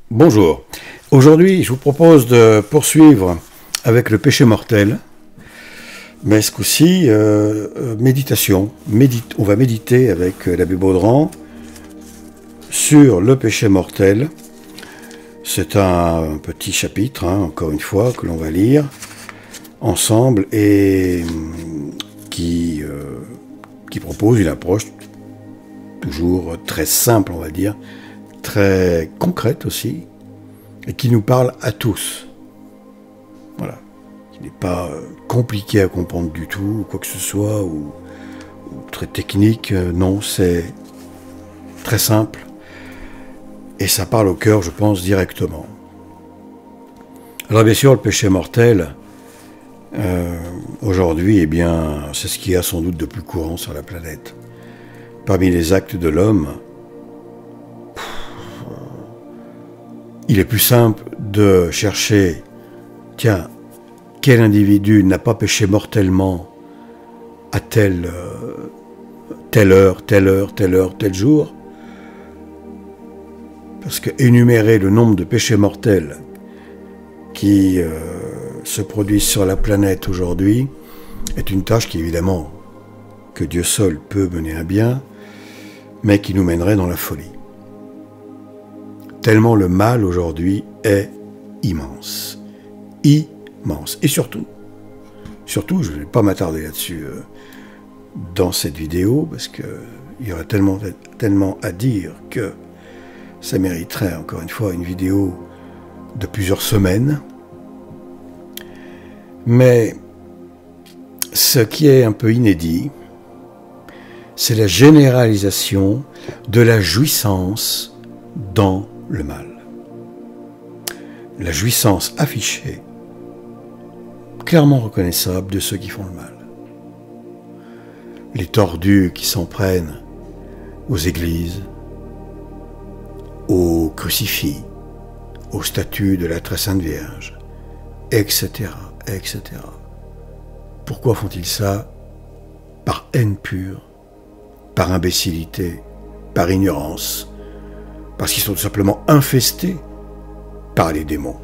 Bonjour. Aujourd'hui, je vous propose de poursuivre avec le péché mortel, mais ce coup-ci, méditation. On va méditer avec l'abbé Baudran sur le péché mortel. C'est un petit chapitre, encore une fois, que l'on va lire ensemble et qui propose une approche toujours très simple, on va dire, très concrète aussi, et qui nous parle à tous. Voilà. Qui n'est pas compliqué à comprendre du tout, ou quoi que ce soit, ou très technique. Non, c'est très simple. Et ça parle au cœur, je pense, directement. Alors bien sûr, le péché mortel, aujourd'hui, eh bien, c'est ce qu'il y a sans doute de plus courant sur la planète. Parmi les actes de l'homme, il est plus simple de chercher, tiens, quel individu n'a pas péché mortellement à telle heure, tel jour, parce que énumérer le nombre de péchés mortels qui se produisent sur la planète aujourd'hui est une tâche qui, évidemment, que Dieu seul peut mener à bien, mais qui nous mènerait dans la folie. Tellement le mal aujourd'hui est immense. Immense. Et surtout, je ne vais pas m'attarder là-dessus dans cette vidéo, parce qu'il y aurait tellement à dire que ça mériterait, encore une fois, une vidéo de plusieurs semaines. Mais ce qui est un peu inédit, c'est la généralisation de la jouissance dans le mal. La jouissance affichée, clairement reconnaissable de ceux qui font le mal. Les tordus qui s'en prennent aux églises, aux crucifix, aux statues de la très sainte Vierge, etc., etc. Pourquoi font-ils ça? Par haine pure, par imbécilité, par ignorance, parce qu'ils sont tout simplement infestés par les démons.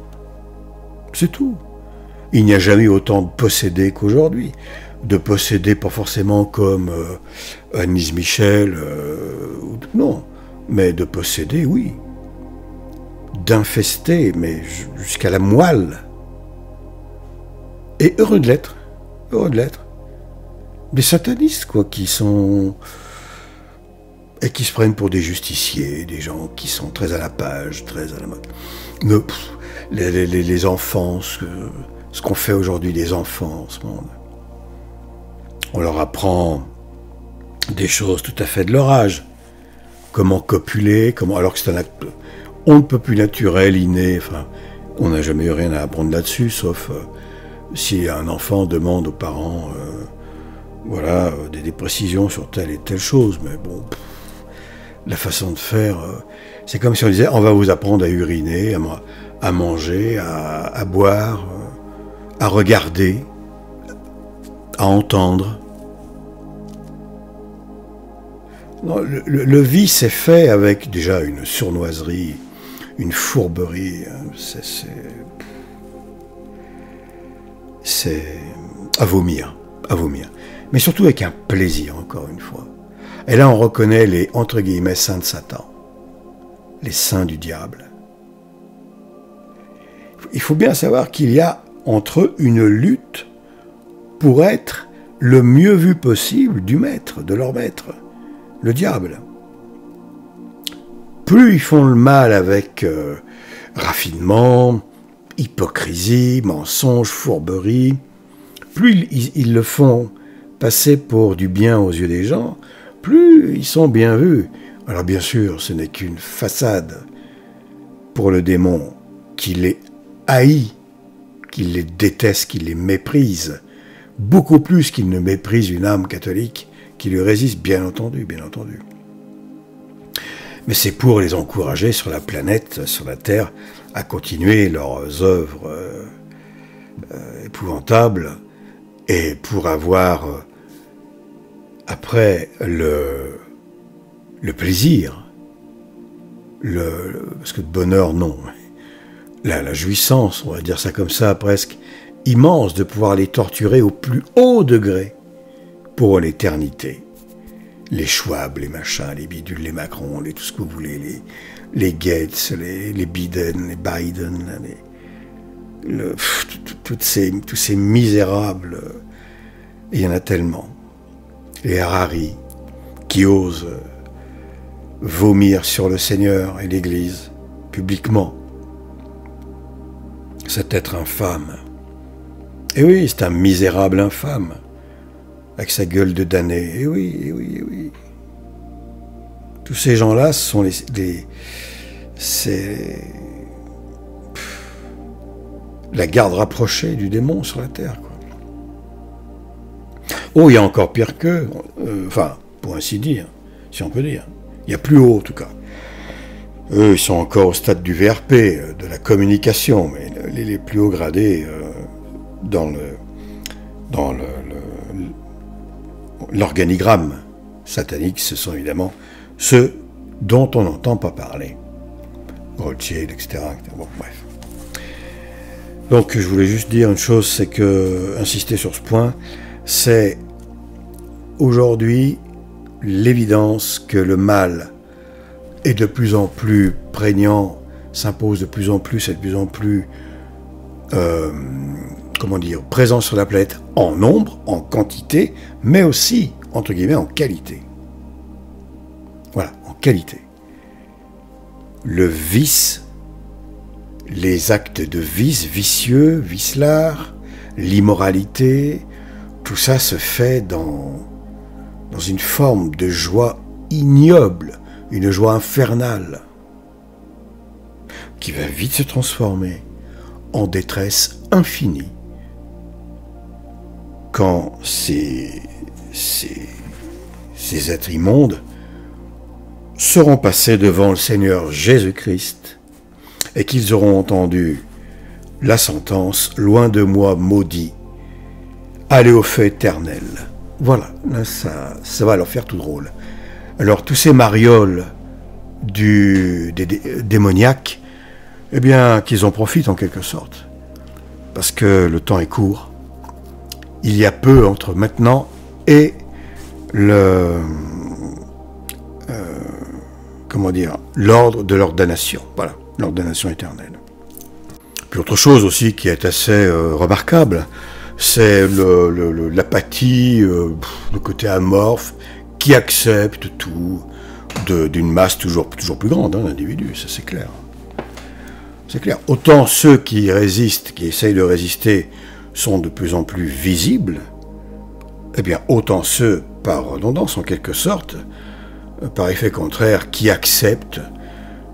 C'est tout. Il n'y a jamais eu autant de possédés qu'aujourd'hui. De possédés pas forcément comme Anne-Lise Michel, non, mais de possédés, oui. D'infestés, mais jusqu'à la moelle. Et heureux de l'être. Heureux de l'être. Des satanistes, quoi, qui sont... et qui se prennent pour des justiciers, des gens qui sont très à la page, très à la mode. Les enfants, ce qu'on fait aujourd'hui des enfants en ce monde. On leur apprend des choses tout à fait de leur âge. Comment copuler, alors que c'est un acte on ne peut plus naturel, inné, enfin, on n'a jamais eu rien à apprendre là-dessus, sauf si un enfant demande aux parents, des précisions sur telle et telle chose, mais bon... La façon de faire, c'est comme si on disait, on va vous apprendre à uriner, à manger, à boire, à regarder, à entendre. Non, le vice est fait avec déjà une sournoiserie, une fourberie. C'est à vomir, à vomir. Mais surtout avec un plaisir, encore une fois. Et là, on reconnaît les, entre guillemets, saints de Satan, les saints du diable. Il faut bien savoir qu'il y a entre eux une lutte pour être le mieux vu possible du maître, de leur maître, le diable. Plus ils font le mal avec raffinement, hypocrisie, mensonge, fourberie, plus ils le font passer pour du bien aux yeux des gens, plus ils sont bien vus. Alors bien sûr, ce n'est qu'une façade pour le démon qui les haït, qui les déteste, qui les méprise, beaucoup plus qu'il ne méprise une âme catholique qui lui résiste, bien entendu, bien entendu. Mais c'est pour les encourager sur la planète, sur la Terre, à continuer leurs œuvres épouvantables et pour avoir après le plaisir, parce que de bonheur, non. La jouissance, on va dire ça comme ça, presque immense, de pouvoir les torturer au plus haut degré pour l'éternité. Les Schwab, les machins, les bidules, les Macron, tout ce que vous voulez, les Gates, les Biden, les Biden, tous ces misérables, il y en a tellement. Les Harari, qui osent vomir sur le Seigneur et l'Église, publiquement. Cet être infâme. Et oui, c'est un misérable infâme, avec sa gueule de damné. Et oui, et oui, et oui. Tous ces gens-là, ce sont la garde rapprochée du démon sur la terre, quoi. Oh, il y a encore pire qu'eux, enfin, pour ainsi dire, si on peut dire. Il y a plus haut, en tout cas. Eux, ils sont encore au stade du VRP, de la communication, mais les plus hauts gradés dans l'organigramme satanique, ce sont évidemment ceux dont on n'entend pas parler. Rothschild, etc. Bon, bref. Donc, je voulais juste dire une chose, c'est que, insister sur ce point, c'est aujourd'hui l'évidence que le mal est de plus en plus prégnant, s'impose de plus en plus, est de plus en plus, présent sur la planète en nombre, en quantité, mais aussi, entre guillemets, en qualité. Voilà, en qualité. Le vice, les actes de vice, vicieux, vicelard, l'immoralité, tout ça se fait dans une forme de joie ignoble, une joie infernale, qui va vite se transformer en détresse infinie quand ces êtres immondes seront passés devant le Seigneur Jésus-Christ et qu'ils auront entendu la sentence « Loin de moi, maudit, allez au feu éternel ». Voilà, là, ça va leur faire tout drôle. Alors, tous ces marioles des démoniaques, eh bien, qu'ils en profitent en quelque sorte. Parce que le temps est court. Il y a peu entre maintenant et l'ordre de leur damnation. Voilà, leur damnation éternelle. Puis autre chose aussi qui est assez remarquable, c'est l'apathie, le côté amorphe, qui accepte tout d'une masse toujours plus grande d'individus, ça c'est clair. C'est clair. Autant ceux qui résistent, qui essayent de résister, sont de plus en plus visibles, eh bien autant ceux, par redondance en quelque sorte, par effet contraire, qui acceptent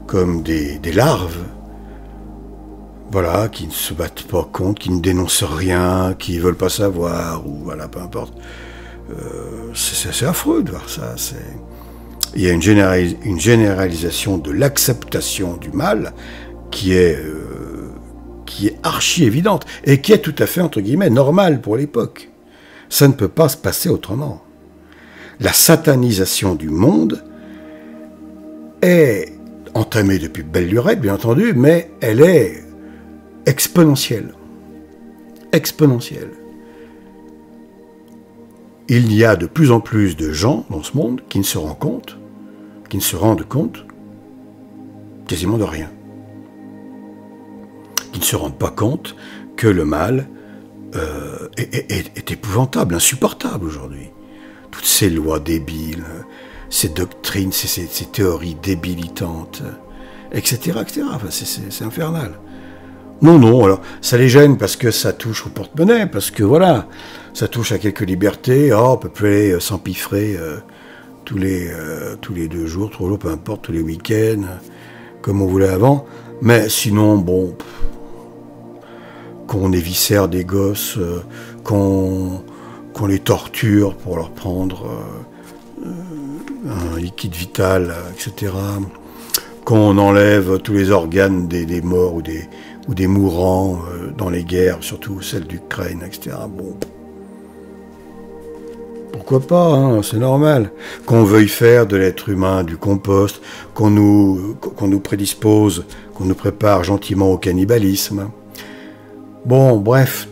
comme des larves, voilà, qui ne se battent pas contre, qui ne dénoncent rien, qui ne veulent pas savoir, ou voilà, peu importe. C'est assez affreux de voir ça. Il y a une généralisation de l'acceptation du mal qui est archi évidente et qui est tout à fait, entre guillemets, normale pour l'époque. Ça ne peut pas se passer autrement. La satanisation du monde est entamée depuis belle lurette, bien entendu, mais elle est exponentielle. Exponentielle. Il y a de plus en plus de gens dans ce monde qui ne se rendent compte quasiment de rien. Qui ne se rendent pas compte que le mal est épouvantable, insupportable aujourd'hui. Toutes ces lois débiles, ces doctrines, ces théories débilitantes, etc. etc. Enfin, c'est infernal. Non, alors ça les gêne parce que ça touche au porte-monnaie, parce que voilà, ça touche à quelques libertés. On peut plus aller s'empiffrer tous les 2 jours, 3 jours, peu importe, tous les week-ends, comme on voulait avant. Mais sinon, bon, qu'on éviscère des gosses, qu'on les torture pour leur prendre un liquide vital, etc. Qu'on enlève tous les organes des morts ou des mourants dans les guerres, surtout celles d'Ukraine, etc. Bon. Pourquoi pas, hein, c'est normal. Qu'on veuille faire de l'être humain du compost, qu'on nous prédispose, qu'on nous prépare gentiment au cannibalisme. Bon, bref,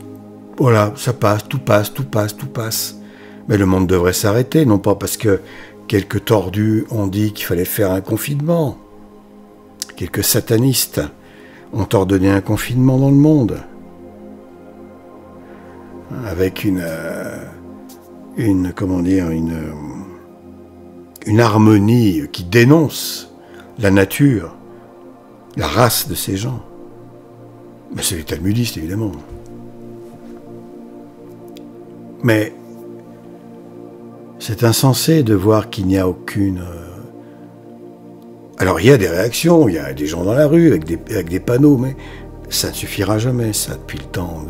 voilà, ça passe, tout passe, tout passe, tout passe. Mais le monde devrait s'arrêter, non pas parce que quelques tordus ont dit qu'il fallait faire un confinement. Quelques satanistes ont ordonné un confinement dans le monde. Avec une harmonie qui dénonce la nature, la race de ces gens. Mais c'est les talmudistes, évidemment. Mais c'est insensé de voir qu'il n'y a aucune... Alors il y a des réactions, il y a des gens dans la rue avec des panneaux, mais ça ne suffira jamais, ça, depuis le temps,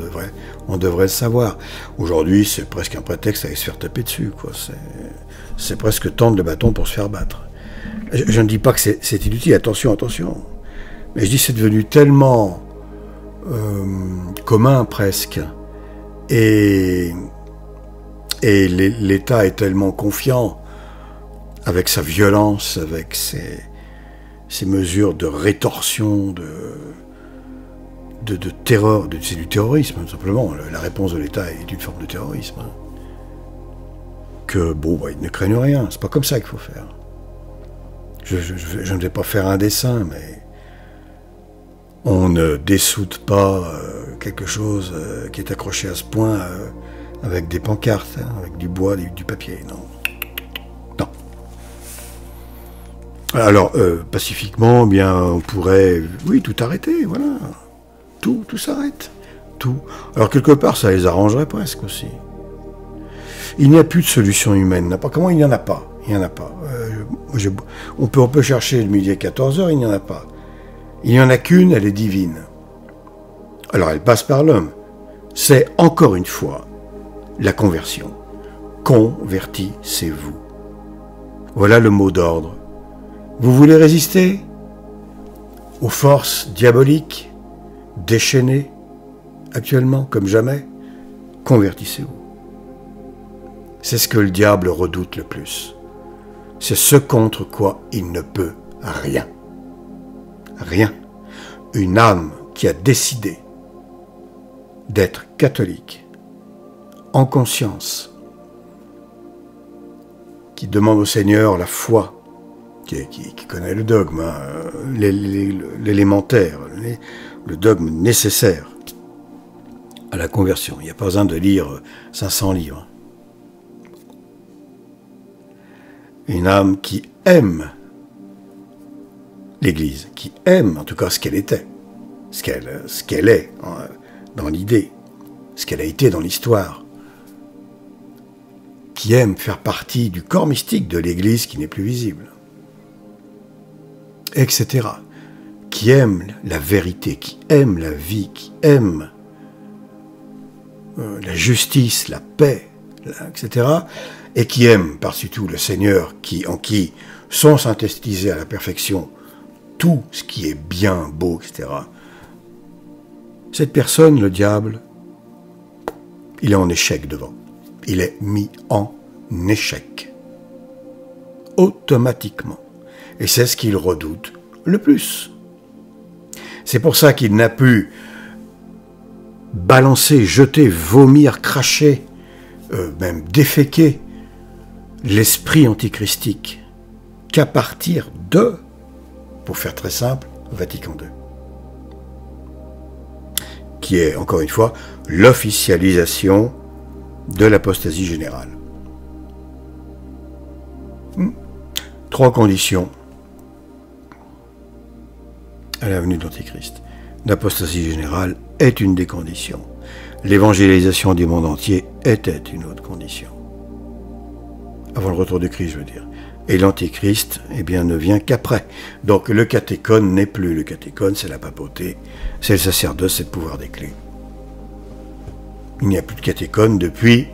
on devrait le savoir. Aujourd'hui, c'est presque un prétexte à aller se faire taper dessus, quoi. C'est presque tendre le bâton pour se faire battre. Je ne dis pas que c'est inutile, attention, attention. Mais je dis c'est devenu tellement commun, presque. Et l'État est tellement confiant avec sa violence, avec ses mesures de rétorsion, de terreur, c'est du terrorisme, tout simplement. La réponse de l'État est une forme de terrorisme. Hein. Que, bon, bah, ils ne craignent rien. C'est pas comme ça qu'il faut faire. Je ne vais pas faire un dessin, mais on ne dessoude pas quelque chose qui est accroché à ce point avec des pancartes, hein, avec du bois, du papier. Non. Non. Alors, pacifiquement, eh bien, on pourrait, oui, tout arrêter, voilà. Tout s'arrête. Tout. Alors, quelque part, ça les arrangerait presque aussi. Il n'y a plus de solution humaine. Comment il n'y en a pas? Il n'y en a pas. On peut chercher le midi à 14h, il n'y en a pas. Il n'y en a qu'une, elle est divine. Alors, elle passe par l'homme. C'est, encore une fois, la conversion. Convertissez-vous. Voilà le mot d'ordre. Vous voulez résister aux forces diaboliques déchaînées actuellement comme jamais? Convertissez-vous. C'est ce que le diable redoute le plus. C'est ce contre quoi il ne peut rien. Rien. Une âme qui a décidé d'être catholique, en conscience, qui demande au Seigneur la foi, qui connaît le dogme, hein, l'élémentaire, le dogme nécessaire à la conversion. Il n'y a pas besoin de lire 500 livres. Une âme qui aime l'Église, qui aime en tout cas ce qu'elle était, ce qu'elle est dans l'idée, ce qu'elle a été dans l'histoire, qui aime faire partie du corps mystique de l'Église qui n'est plus visible, etc. Qui aime la vérité, qui aime la vie, qui aime la justice, la paix, etc., et qui aime par-dessus tout le Seigneur, en qui sont synthétisés à la perfection tout ce qui est bien, beau, etc. Cette personne, le diable, il est en échec devant. Il est mis en échec. Automatiquement. Et c'est ce qu'il redoute le plus. C'est pour ça qu'il n'a pu balancer, jeter, vomir, cracher, même déféquer l'esprit antichristique qu'à partir de, pour faire très simple, Vatican II. Qui est, encore une fois, l'officialisation de l'apostasie générale. 3 conditions à la venue de l'Antéchrist. L'apostasie générale est une des conditions. L'évangélisation du monde entier était une autre condition. Avant le retour du Christ, je veux dire. Et l'Antéchrist, eh bien, ne vient qu'après. Donc le catéchone n'est plus le catéchone, c'est la papauté, c'est le sacerdoce, c'est le pouvoir des clés. Il n'y a plus de catéchone depuis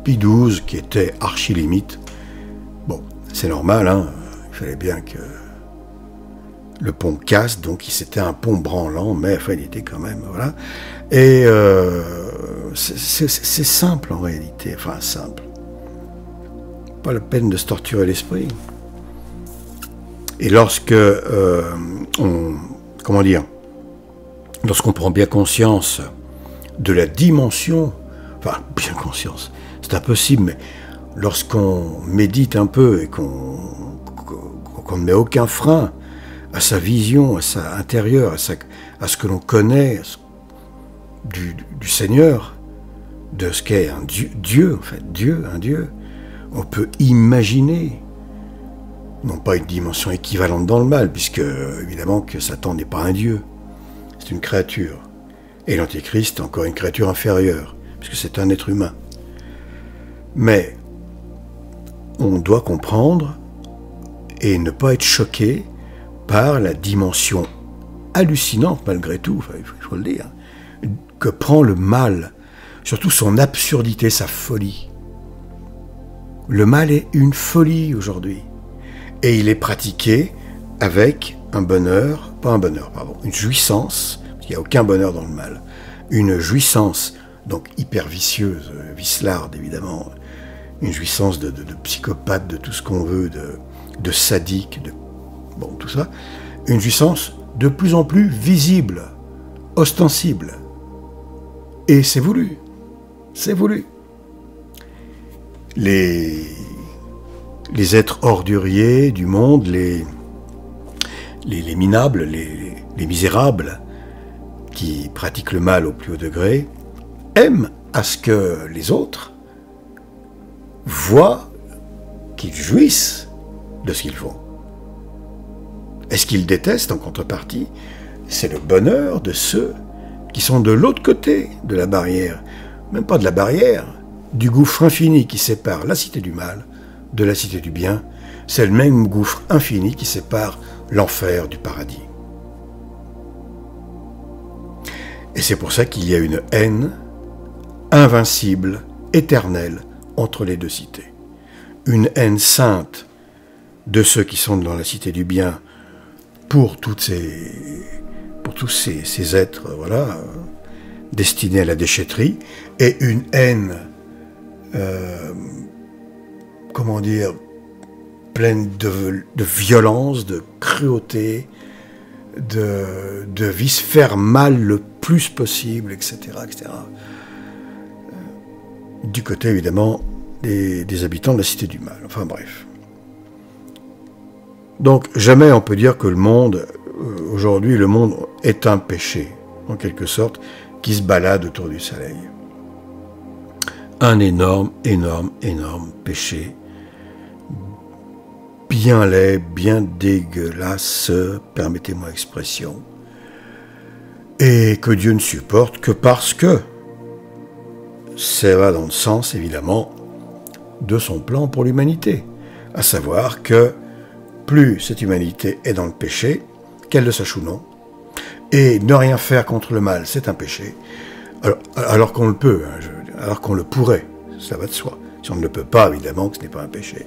Pie XII, qui était archi-limite. Bon, c'est normal, hein, il fallait bien que le pont casse, donc c'était un pont branlant, mais enfin, il était quand même, voilà. Et c'est simple en réalité, enfin simple. pas la peine de se torturer l'esprit. Et lorsque lorsqu'on prend bien conscience de la dimension, enfin bien conscience, c'est impossible, mais lorsqu'on médite un peu et qu'on ne met aucun frein à sa vision, à sa intérieure, à ce que l'on connaît du Seigneur, de ce qu'est un Dieu, en fait, un Dieu, on peut imaginer, non pas une dimension équivalente dans le mal, puisque évidemment que Satan n'est pas un Dieu, c'est une créature. Et l'Antéchrist est encore une créature inférieure, puisque c'est un être humain. Mais on doit comprendre et ne pas être choqué par la dimension hallucinante, malgré tout, il faut le dire, que prend le mal, surtout son absurdité, sa folie. Le mal est une folie aujourd'hui. Et il est pratiqué avec une jouissance, parce qu'il n'y a aucun bonheur dans le mal, une jouissance, donc hyper vicieuse, vicelarde évidemment, une jouissance de psychopathe, de tout ce qu'on veut, de sadique, tout ça, une jouissance de plus en plus visible, ostensible. Et c'est voulu. C'est voulu. Les êtres orduriers du monde, les minables, les misérables, qui pratiquent le mal au plus haut degré, aiment à ce que les autres voient qu'ils jouissent de ce qu'ils font. Et ce qu'ils détestent en contrepartie, c'est le bonheur de ceux qui sont de l'autre côté de la barrière, même pas de la barrière, du gouffre infini qui sépare la cité du mal de la cité du bien. C'est le même gouffre infini qui sépare l'enfer du paradis. Et c'est pour ça qu'il y a une haine invincible, éternelle, entre les deux cités. Une haine sainte de ceux qui sont dans la cité du bien pour tous ces êtres, destinés à la déchetterie, et une haine, pleine de violence, de cruauté, de vice, faire mal le plus possible, etc. Du côté, évidemment, des habitants de la cité du mal. Enfin bref. Donc, jamais on peut dire que le monde, aujourd'hui, le monde est un péché, en quelque sorte, qui se balade autour du soleil. Un énorme péché, bien laid, bien dégueulasse, permettez-moi l'expression, et que Dieu ne supporte que parce que ça va dans le sens, évidemment, de son plan pour l'humanité, à savoir que plus cette humanité est dans le péché, qu'elle le sache ou non, et ne rien faire contre le mal, c'est un péché, alors qu'on le peut, alors qu'on le pourrait, ça va de soi. Si on ne le peut pas, évidemment que ce n'est pas un péché.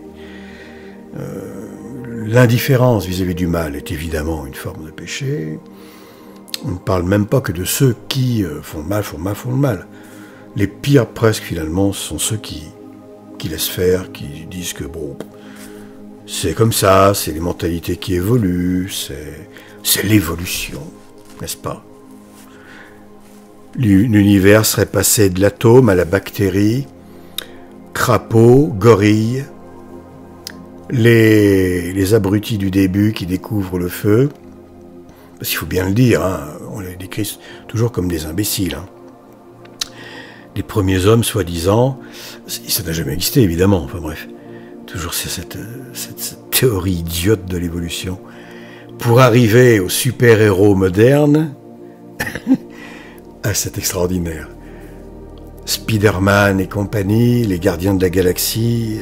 L'indifférence vis-à-vis du mal est évidemment une forme de péché. On ne parle même pas que de ceux qui font le mal. Les pires presque finalement sont ceux qui laissent faire, qui disent que bon, c'est comme ça, c'est les mentalités qui évoluent, c'est l'évolution, n'est-ce pas? L'univers serait passé de l'atome à la bactérie, crapaud, gorille, les abrutis du début qui découvrent le feu, parce qu'il faut bien le dire, on les décrit toujours comme des imbéciles. Les premiers hommes, soi-disant, ça n'a jamais existé évidemment, enfin bref, toujours c'est cette théorie idiote de l'évolution. Pour arriver aux super-héros modernes, c'est extraordinaire. Spider-Man et compagnie, les gardiens de la galaxie,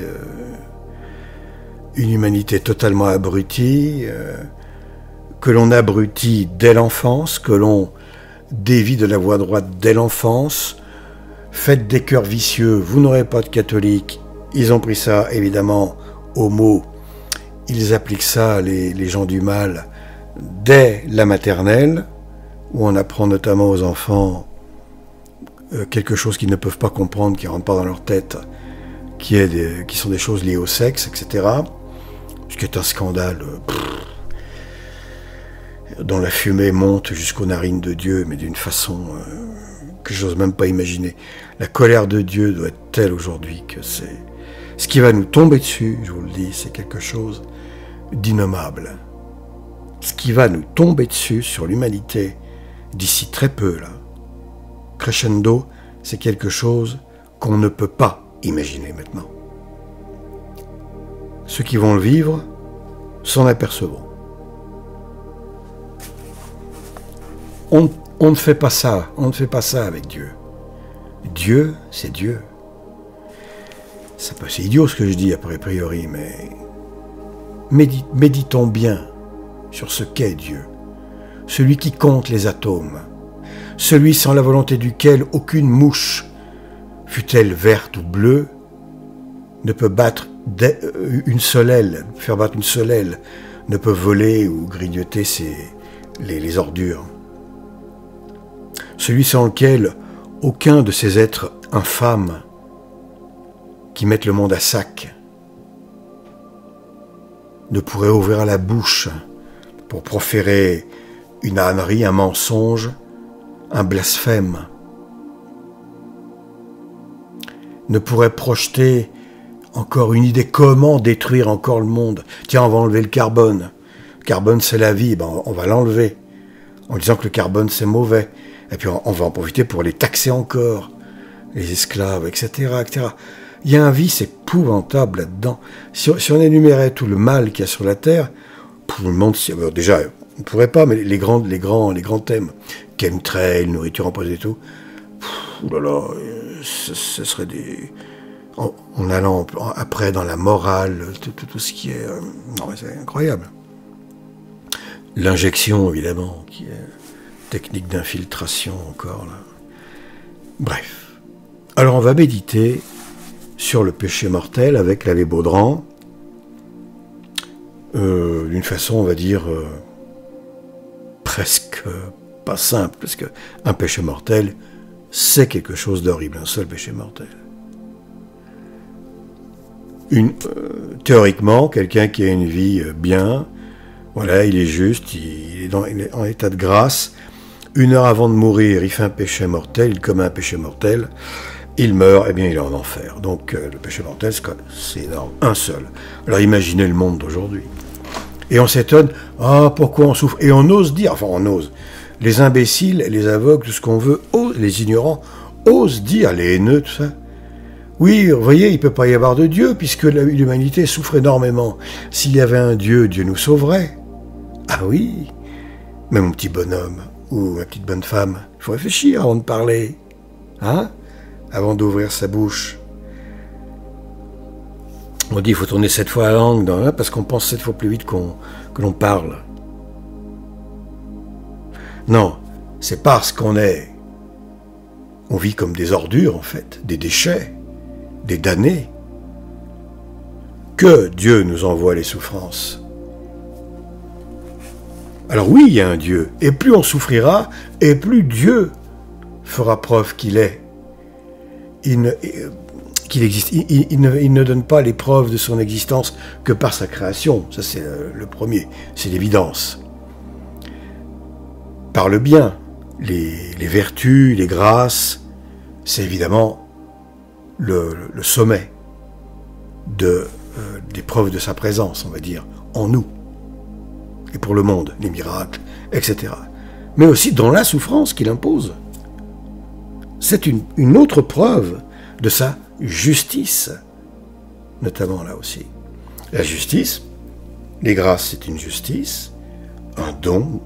une humanité totalement abrutie, que l'on abrutit dès l'enfance, que l'on dévie de la voie droite dès l'enfance. Faites des cœurs vicieux, vous n'aurez pas de catholiques. Ils ont pris ça, évidemment, au mot. Ils appliquent ça, les gens du mal, dès la maternelle, où on apprend notamment aux enfants quelque chose qu'ils ne peuvent pas comprendre, qui ne rentre pas dans leur tête, qui sont des choses liées au sexe, etc. Ce qui est un scandale dont la fumée monte jusqu'aux narines de Dieu, mais d'une façon que j'ose même pas imaginer. La colère de Dieu doit être telle aujourd'hui que c'est... Ce qui va nous tomber dessus, je vous le dis, c'est quelque chose d'innommable. Ce qui va nous tomber dessus sur l'humanité d'ici très peu, là, crescendo, c'est quelque chose qu'on ne peut pas imaginer maintenant. Ceux qui vont le vivre s'en apercevront. On ne fait pas ça, on ne fait pas ça avec Dieu. Dieu, c'est Dieu. C'est idiot ce que je dis a priori, mais méditons bien sur ce qu'est Dieu. Celui qui compte les atomes, celui sans la volonté duquel aucune mouche, fût-elle verte ou bleue, ne peut battre une seule aile, faire battre une seule aile, ne peut voler ou grignoter les ordures. Celui sans lequel aucun de ces êtres infâmes qui mettent le monde à sac ne pourrait ouvrir la bouche pour proférer une ânerie, un mensonge, un blasphème, ne pourrait projeter encore une idée comment détruire encore le monde. Tiens, on va enlever le carbone. Le carbone, c'est la vie, ben, on va l'enlever en disant que le carbone, c'est mauvais. Et puis on va en profiter pour les taxer encore, les esclaves, etc., etc. Il y a un vice épouvantable là-dedans. Si on énumérait tout le mal qu'il y a sur la Terre, tout le monde, déjà, on ne pourrait pas, mais les grands thèmes, chemtrail, nourriture empoisonnée et tout, oulala, ce serait des... En allant après dans la morale, tout ce qui est... non, mais c'est incroyable. L'injection, évidemment, qui est technique d'infiltration encore, là. Bref. Alors, on va méditer sur le péché mortel avec l'abbé Baudran, d'une façon, on va dire, presque pas simple, parce qu'un péché mortel, c'est quelque chose d'horrible, un seul péché mortel. Théoriquement, quelqu'un qui a une vie bien, voilà, il est juste, il est en état de grâce, 1 heure avant de mourir, il fait un péché mortel, il commet un péché mortel, il meurt, eh bien il est en enfer. Donc le péché mortel, c'est énorme, un seul. Alors imaginez le monde d'aujourd'hui. Et on s'étonne, pourquoi on souffre? Et on ose dire, enfin on ose, les imbéciles, les aveugles, tout ce qu'on veut, les ignorants, osent dire, les haineux, tout ça. Oui, vous voyez, il ne peut pas y avoir de Dieu, puisque l'humanité souffre énormément. S'il y avait un Dieu, Dieu nous sauverait. Ah oui, mais mon petit bonhomme, ou ma petite bonne femme, il faut réfléchir avant de parler, hein, avant d'ouvrir sa bouche. On dit qu'il faut tourner 7 fois la langue, parce qu'on pense 7 fois plus vite que l'on parle. Non, c'est parce on vit comme des ordures, en fait, des déchets, des damnés, que Dieu nous envoie les souffrances. Alors oui, il y a un Dieu, et plus on souffrira, et plus Dieu fera preuve qu'il est, qu'il existe. Il ne donne pas les preuves de son existence que par sa création, ça c'est le premier, c'est l'évidence. Par le bien, les vertus, les grâces, c'est évidemment le sommet des preuves de sa présence, on va dire, en nous. Et pour le monde, les miracles, etc. Mais aussi dans la souffrance qu'il impose. C'est une autre preuve de sa justice, notamment là aussi. La justice, les grâces, c'est une justice, un don,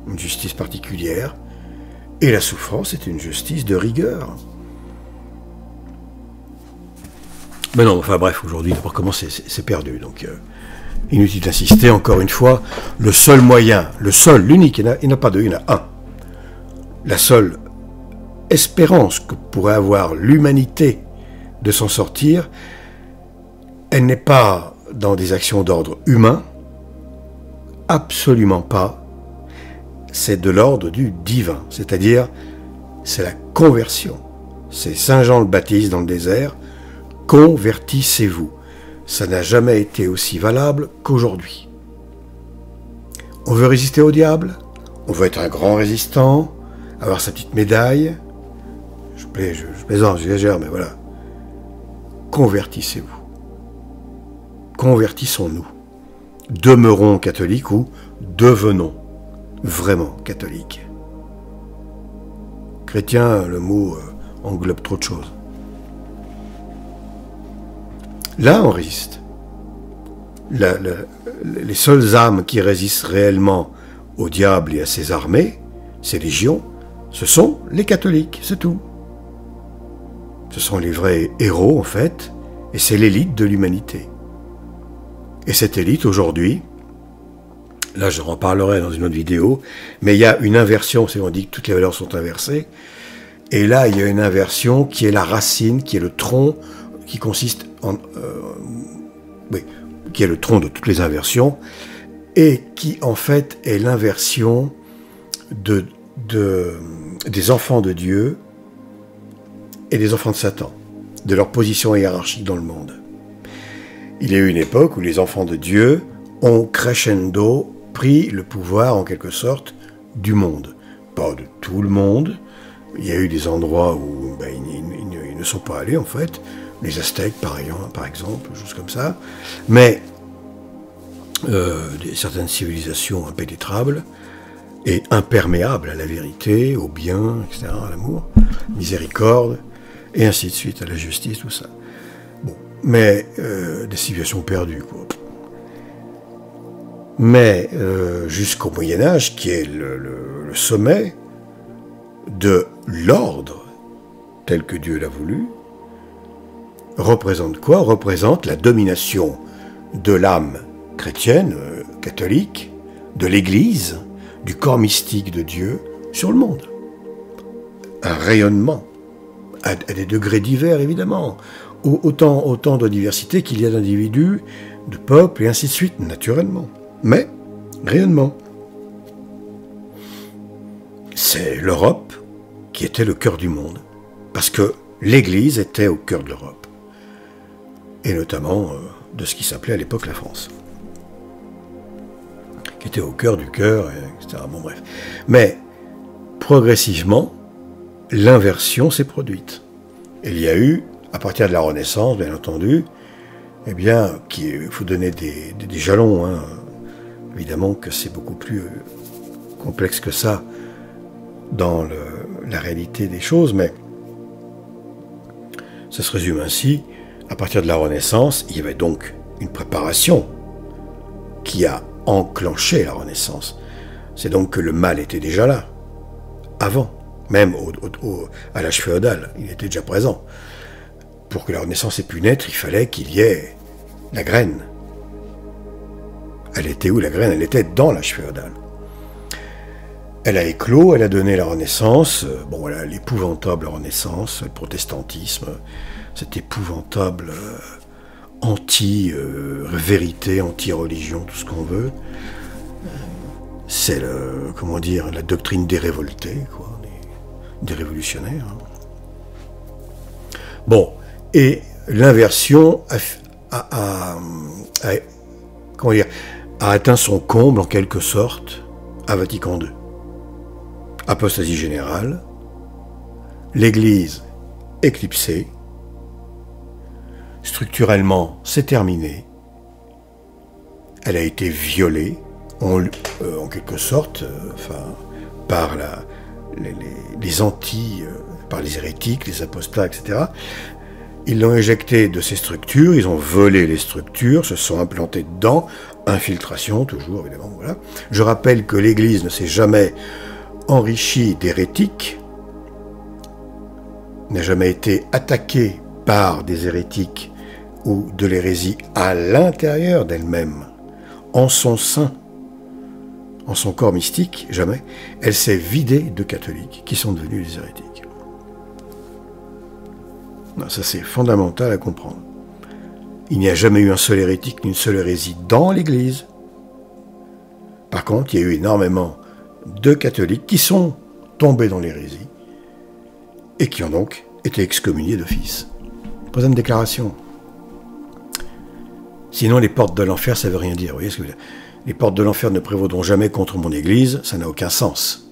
une justice particulière, et la souffrance, c'est une justice de rigueur. Mais non, enfin bref, aujourd'hui, pour commencer, c'est perdu, donc inutile d'insister, encore une fois, le seul moyen, l'unique, il n'y en a pas deux, il y en a un. La seule espérance que pourrait avoir l'humanité de s'en sortir, elle n'est pas dans des actions d'ordre humain, absolument pas, c'est de l'ordre du divin, c'est-à-dire, c'est la conversion. C'est Saint Jean le Baptiste dans le désert, Convertissez-vous. Ça n'a jamais été aussi valable qu'aujourd'hui. On veut résister au diable, on veut être un grand résistant, avoir sa petite médaille. Je plaisante, j'exagère, mais voilà. Convertissez-vous. Convertissons-nous. Demeurons catholiques ou devenons vraiment catholiques. Chrétien, le mot englobe trop de choses. Là, on résiste. Les seules âmes qui résistent réellement au diable et à ses armées, ses légions, ce sont les catholiques, c'est tout. Ce sont les vrais héros, en fait, et c'est l'élite de l'humanité. Et cette élite, aujourd'hui, là je en parlerai dans une autre vidéo, mais il y a une inversion, c'est on dit que toutes les valeurs sont inversées, et là il y a une inversion qui est la racine, qui est le tronc, qui consiste en... qui est le tronc de toutes les inversions, et qui en fait est l'inversion des enfants de Dieu et des enfants de Satan, de leur position hiérarchique dans le monde. Il y a eu une époque où les enfants de Dieu ont crescendo pris le pouvoir en quelque sorte du monde. Pas de tout le monde. Il y a eu des endroits où ils ne sont pas allés en fait. Les Aztèques par exemple, choses comme ça. Mais certaines civilisations impénétrables et imperméables à la vérité, au bien, etc., à l'amour, miséricorde, et ainsi de suite, à la justice, tout ça. Bon, mais des civilisations perdues, quoi. Mais jusqu'au Moyen-Âge, qui est le sommet de l'ordre tel que Dieu l'a voulu, représente quoi? Représente la domination de l'âme chrétienne, catholique, de l'Église, du corps mystique de Dieu sur le monde. Un rayonnement, à des degrés divers évidemment, autant de diversité qu'il y a d'individus, de peuples et ainsi de suite, naturellement. Mais, rayonnement. C'est l'Europe qui était le cœur du monde, parce que l'Église était au cœur de l'Europe, et notamment de ce qui s'appelait à l'époque la France, qui était au cœur du cœur, etc. Bon bref. Mais, progressivement, l'inversion s'est produite. Il y a eu, à partir de la Renaissance, bien entendu, eh bien, il faut donner des jalons, hein. Évidemment que c'est beaucoup plus complexe que ça dans la réalité des choses, mais ça se résume ainsi. À partir de la Renaissance, il y avait donc une préparation qui a enclenché la Renaissance. C'est donc que le mal était déjà là, avant, même à l'âge féodal, il était déjà présent. Pour que la Renaissance ait pu naître, il fallait qu'il y ait la graine. Elle était où la graine? Elle était dans l'âge féodal. Elle a éclos, elle a donné la Renaissance, bon voilà, l'épouvantable Renaissance, le protestantisme, cette épouvantable anti-vérité, anti-religion, tout ce qu'on veut. C'est la doctrine des révoltés, quoi, des révolutionnaires. Hein. Bon, et l'inversion a atteint son comble en quelque sorte à Vatican II. Apostasie générale, l'Église éclipsée, structurellement c'est terminé, elle a été violée en quelque sorte par par les hérétiques, les apostats, etc. Ils l'ont éjecté de ces structures, ils ont volé les structures, se sont implantés dedans, infiltration toujours évidemment, voilà. Je rappelle que l'Église ne s'est jamais enrichie d'hérétiques, n'a jamais été attaquée par des hérétiques ou de l'hérésie à l'intérieur d'elle-même, en son sein, en son corps mystique, jamais. Elle s'est vidée de catholiques qui sont devenus des hérétiques. Non, ça c'est fondamental à comprendre. Il n'y a jamais eu un seul hérétique ni une seule hérésie dans l'Église. Par contre, il y a eu énormément de catholiques qui sont tombés dans l'hérésie et qui ont donc été excommuniés d'office. Troisième déclaration. Sinon, les portes de l'enfer, ça veut rien dire. Vous voyez ce que je veux dire? Les portes de l'enfer ne prévaudront jamais contre mon Église, ça n'a aucun sens.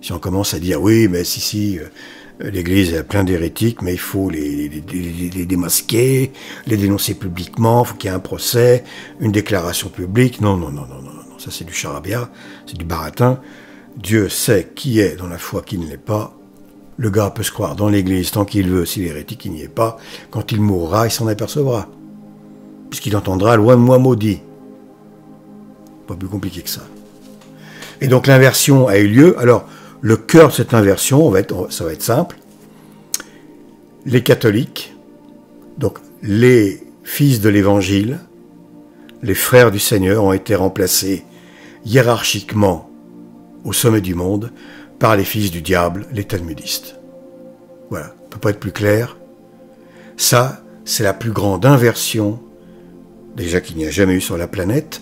Si on commence à dire, oui, mais si, l'Église est plein d'hérétiques, mais il faut les démasquer, les dénoncer publiquement, il faut qu'il y ait un procès, une déclaration publique. Non, ça c'est du charabia, c'est du baratin. Dieu sait qui est dans la foi, qui ne l'est pas. Le gars peut se croire dans l'Église tant qu'il veut, s'il est hérétique, il n'y est pas. Quand il mourra, il s'en apercevra. Puisqu'il entendra « loin de moi maudit ». Pas plus compliqué que ça. Et donc l'inversion a eu lieu. Alors, le cœur de cette inversion, ça va être simple. Les catholiques, donc les fils de l'Évangile, les frères du Seigneur ont été remplacés hiérarchiquement au sommet du monde par les fils du diable, les talmudistes. Voilà, on ne peut pas être plus clair. Ça, c'est la plus grande inversion, déjà qu'il n'y a jamais eu sur la planète,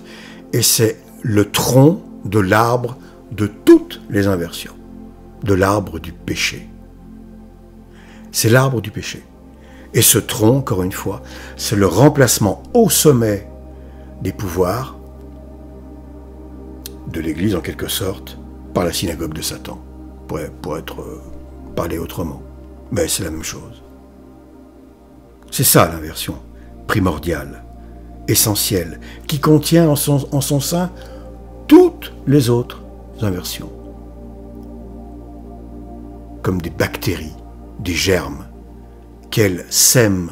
et c'est le tronc de l'arbre de toutes les inversions, de l'arbre du péché. C'est l'arbre du péché. Et ce tronc, encore une fois, c'est le remplacement au sommet des pouvoirs de l'Église, en quelque sorte, par la synagogue de Satan, pour être parlé autrement. Mais c'est la même chose. C'est ça l'inversion primordiale, essentielle, qui contient en son sein toutes les autres inversions. Comme des bactéries, des germes, qu'elle sème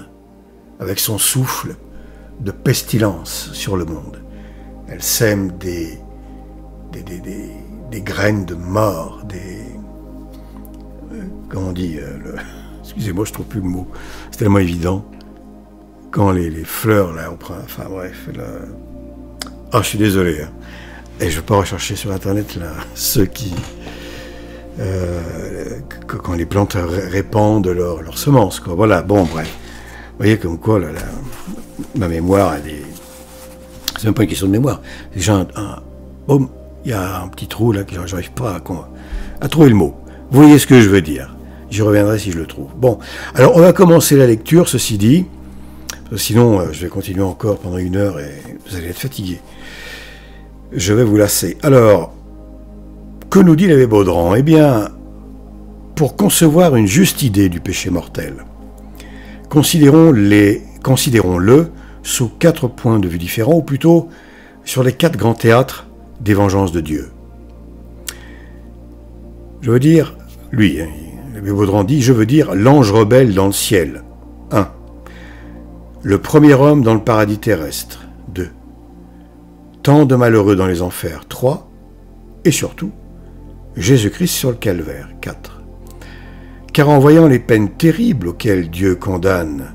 avec son souffle de pestilence sur le monde. Elle sème des graines de mort, comment on dit, excusez-moi, je trouve plus le mot, c'est tellement évident, quand les fleurs, là, enfin bref, là, je suis désolé, hein. Et je ne veux pas rechercher sur Internet, là, ceux qui, quand les plantes répandent leurs semences, quoi, voilà, bon, bref, vous voyez comme quoi, là, ma mémoire, c'est même pas une question de mémoire, c'est déjà il y a un petit trou là que j'arrive pas à trouver le mot. Vous voyez ce que je veux dire. J'y reviendrai si je le trouve. Bon, alors on va commencer la lecture, ceci dit, parce que sinon je vais continuer encore pendant 1 heure et vous allez être fatigué. Je vais vous lasser. Alors, que nous dit l'abbé Baudran? Eh bien, pour concevoir une juste idée du péché mortel, considérons-le sous 4 points de vue différents, ou plutôt sur les 4 grands théâtres des vengeances de Dieu. Je veux dire, l'abbé Baudran dit, je veux dire l'ange rebelle dans le ciel. 1. Le premier homme dans le paradis terrestre. 2. Tant de malheureux dans les enfers. 3. Et surtout, Jésus-Christ sur le calvaire. 4. Car en voyant les peines terribles auxquelles Dieu condamne,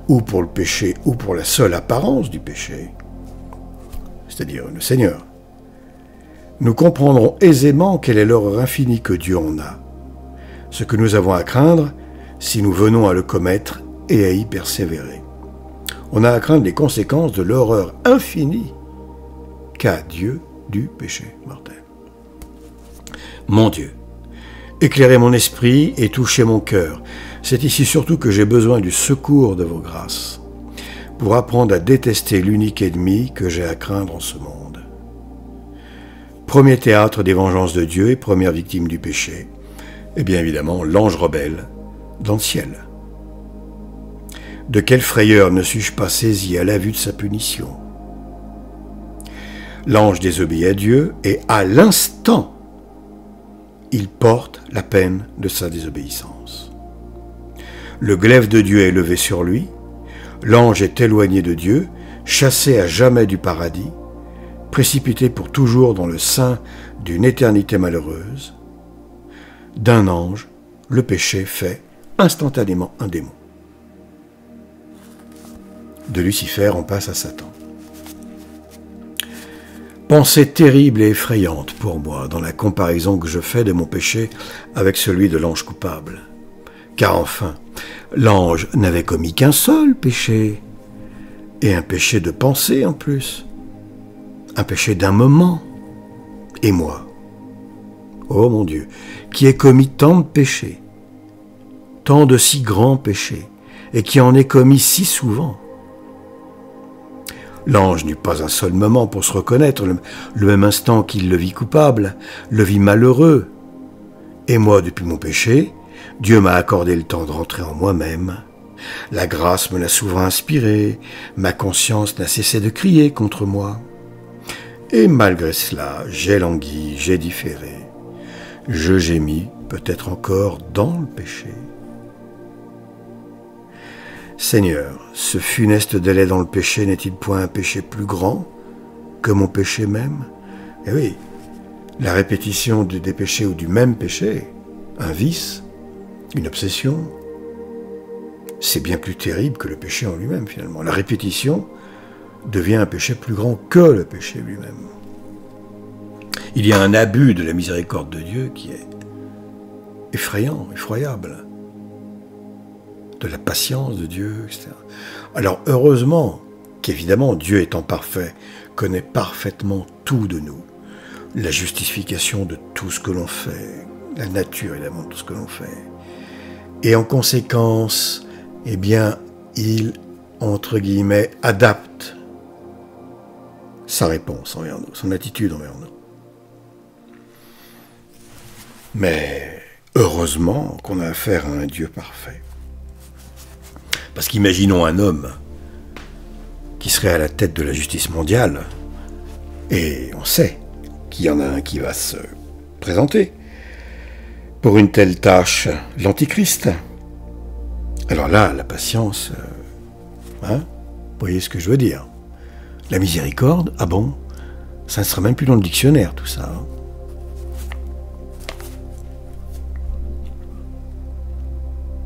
ou pour le péché, ou pour la seule apparence du péché, c'est-à-dire le Seigneur, nous comprendrons aisément quelle est l'horreur infinie que Dieu en a, ce que nous avons à craindre si nous venons à le commettre et à y persévérer. On a à craindre les conséquences de l'horreur infinie qu'a Dieu du péché mortel. Mon Dieu, éclairez mon esprit et touchez mon cœur. C'est ici surtout que j'ai besoin du secours de vos grâces, pour apprendre à détester l'unique ennemi que j'ai à craindre en ce monde. Premier théâtre des vengeances de Dieu et première victime du péché, et bien évidemment l'ange rebelle dans le ciel. De quelle frayeur ne suis-je pas saisi à la vue de sa punition? L'ange désobéit à Dieu et à l'instant, il porte la peine de sa désobéissance. Le glaive de Dieu est levé sur lui, l'ange est éloigné de Dieu, chassé à jamais du paradis, précipité pour toujours dans le sein d'une éternité malheureuse. D'un ange, le péché fait instantanément un démon. De Lucifer, on passe à Satan. Pensée terrible et effrayante pour moi dans la comparaison que je fais de mon péché avec celui de l'ange coupable. Car enfin, l'ange n'avait commis qu'un seul péché, et un péché de pensée en plus, un péché d'un moment. Et moi, oh mon Dieu, qui ai commis tant de péchés, tant de si grands péchés, et qui en est commis si souvent. L'ange n'eut pas un seul moment pour se reconnaître, le même instant qu'il le vit coupable, le vit malheureux. Et moi, depuis mon péché, Dieu m'a accordé le temps de rentrer en moi-même. La grâce me l'a souvent inspiré, ma conscience n'a cessé de crier contre moi. Et malgré cela, j'ai langui, j'ai différé. Je gémis, peut-être encore, dans le péché. Seigneur, ce funeste délai dans le péché n'est-il point un péché plus grand que mon péché même? Eh oui, la répétition des péchés ou du même péché, un vice, une obsession, c'est bien plus terrible que le péché en lui-même finalement. La répétition devient un péché plus grand que le péché lui-même. Il y a un abus de la miséricorde de Dieu qui est effrayant, effroyable, de la patience de Dieu, etc. Alors heureusement qu'évidemment Dieu étant parfait, connaît parfaitement tout de nous, la justification de tout ce que l'on fait, la nature évidemment de tout ce que l'on fait. Et en conséquence, eh bien, il, entre guillemets, adapte sa réponse envers nous, son attitude envers nous. Mais heureusement qu'on a affaire à un Dieu parfait. Parce qu'imaginons un homme qui serait à la tête de la justice mondiale, et on sait qu'il y en a un qui va se présenter pour une telle tâche, l'Antichrist. Alors là, la patience, vous voyez ce que je veux dire. La miséricorde, ah bon, ça ne sera même plus dans le dictionnaire tout ça.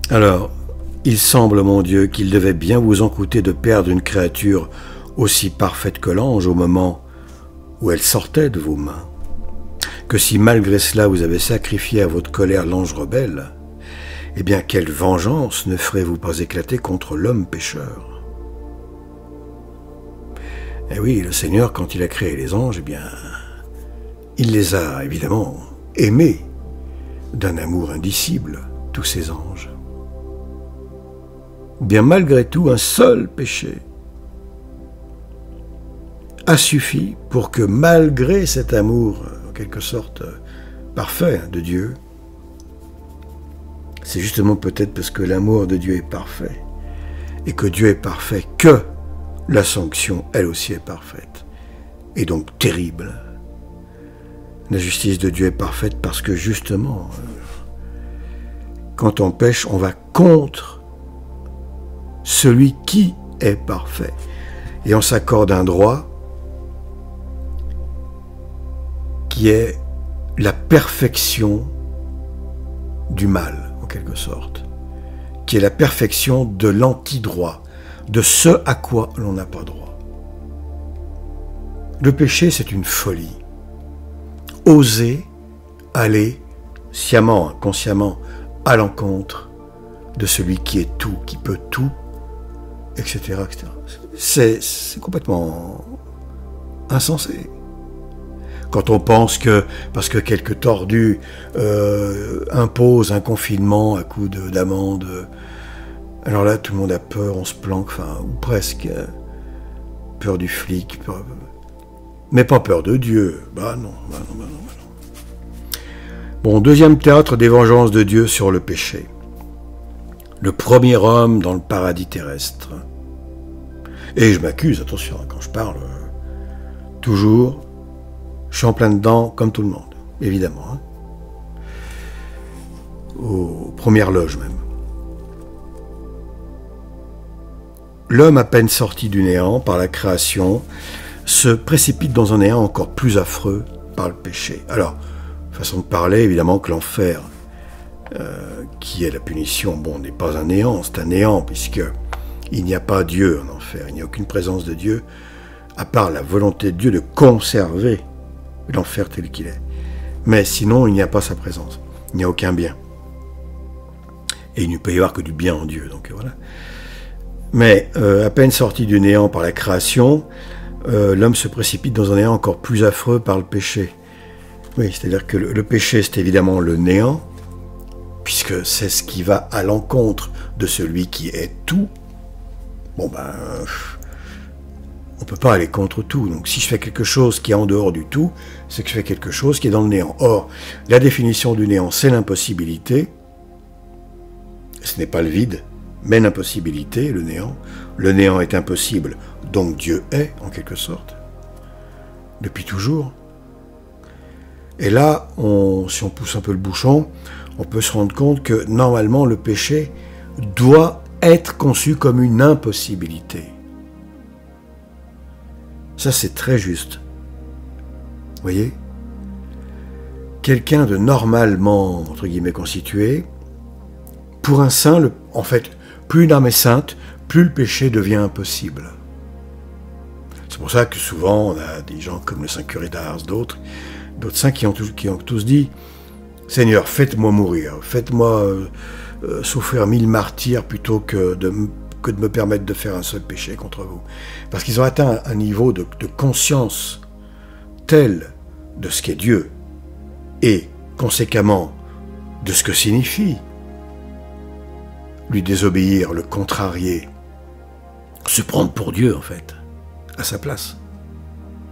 Alors, il semble, mon Dieu, qu'il devait bien vous en coûter de perdre une créature aussi parfaite que l'ange au moment où elle sortait de vos mains. Que si malgré cela vous avez sacrifié à votre colère l'ange rebelle, eh bien quelle vengeance ne ferez-vous pas éclater contre l'homme pécheur? Eh oui, le Seigneur, quand il a créé les anges, eh bien, il les a évidemment aimés d'un amour indicible, tous ces anges. Bien malgré tout, un seul péché a suffi pour que malgré cet amour, en quelque sorte parfait de Dieu, c'est justement peut-être parce que l'amour de Dieu est parfait, et que Dieu est parfait, que la sanction, elle aussi, est parfaite, et donc terrible. La justice de Dieu est parfaite parce que justement, quand on pêche, on va contre celui qui est parfait. Et on s'accorde un droit qui est la perfection du mal, en quelque sorte, qui est la perfection de l'antidroit, de ce à quoi l'on n'a pas droit. Le péché, c'est une folie. Oser aller sciemment, consciemment, à l'encontre de celui qui est tout, qui peut tout, etc., etc. C'est complètement insensé. Quand on pense que, parce que quelques tordus imposent un confinement à coup d'amende, alors là, tout le monde a peur, on se planque, enfin, ou presque. Peur du flic, mais pas peur de Dieu. Bah non. Bon, deuxième théâtre des vengeances de Dieu sur le péché. Le premier homme dans le paradis terrestre. Et je m'accuse, attention, quand je parle, toujours, je suis en plein dedans, comme tout le monde, évidemment. Aux premières loges même. L'homme à peine sorti du néant par la création se précipite dans un néant encore plus affreux par le péché. Alors, façon de parler, évidemment que l'enfer, qui est la punition, bon, n'est pas un néant, c'est un néant, puisque il n'y a pas Dieu en enfer, il n'y a aucune présence de Dieu, à part la volonté de Dieu de conserver l'enfer tel qu'il est. Mais sinon, il n'y a pas sa présence, il n'y a aucun bien. Et il ne peut y avoir que du bien en Dieu, donc voilà. Mais à peine sorti du néant par la création, l'homme se précipite dans un néant encore plus affreux par le péché. Oui, c'est-à-dire que le péché, c'est évidemment le néant, puisque c'est ce qui va à l'encontre de celui qui est tout, bon ben, on ne peut pas aller contre tout. Donc si je fais quelque chose qui est en dehors du tout, c'est que je fais quelque chose qui est dans le néant. Or, la définition du néant, c'est l'impossibilité. Ce n'est pas le vide, mais l'impossibilité, le néant. Le néant est impossible, donc Dieu est, en quelque sorte, depuis toujours. Et là, si on pousse un peu le bouchon, on peut se rendre compte que normalement le péché doit être conçu comme une impossibilité. Ça, c'est très juste. Vous voyez ? Quelqu'un de normalement, entre guillemets, constitué, pour un saint, en fait, plus une âme est sainte, plus le péché devient impossible. C'est pour ça que souvent, on a des gens comme le saint curé d'Ars, d'autres saints qui ont tous dit « Seigneur, faites-moi mourir, faites-moi souffrir 1000 martyrs plutôt que de me permettre de faire un seul péché contre vous. » Parce qu'ils ont atteint un niveau de conscience tel de ce qu'est Dieu et, conséquemment, de ce que signifie lui désobéir, le contrarier, se prendre pour Dieu, en fait, à sa place.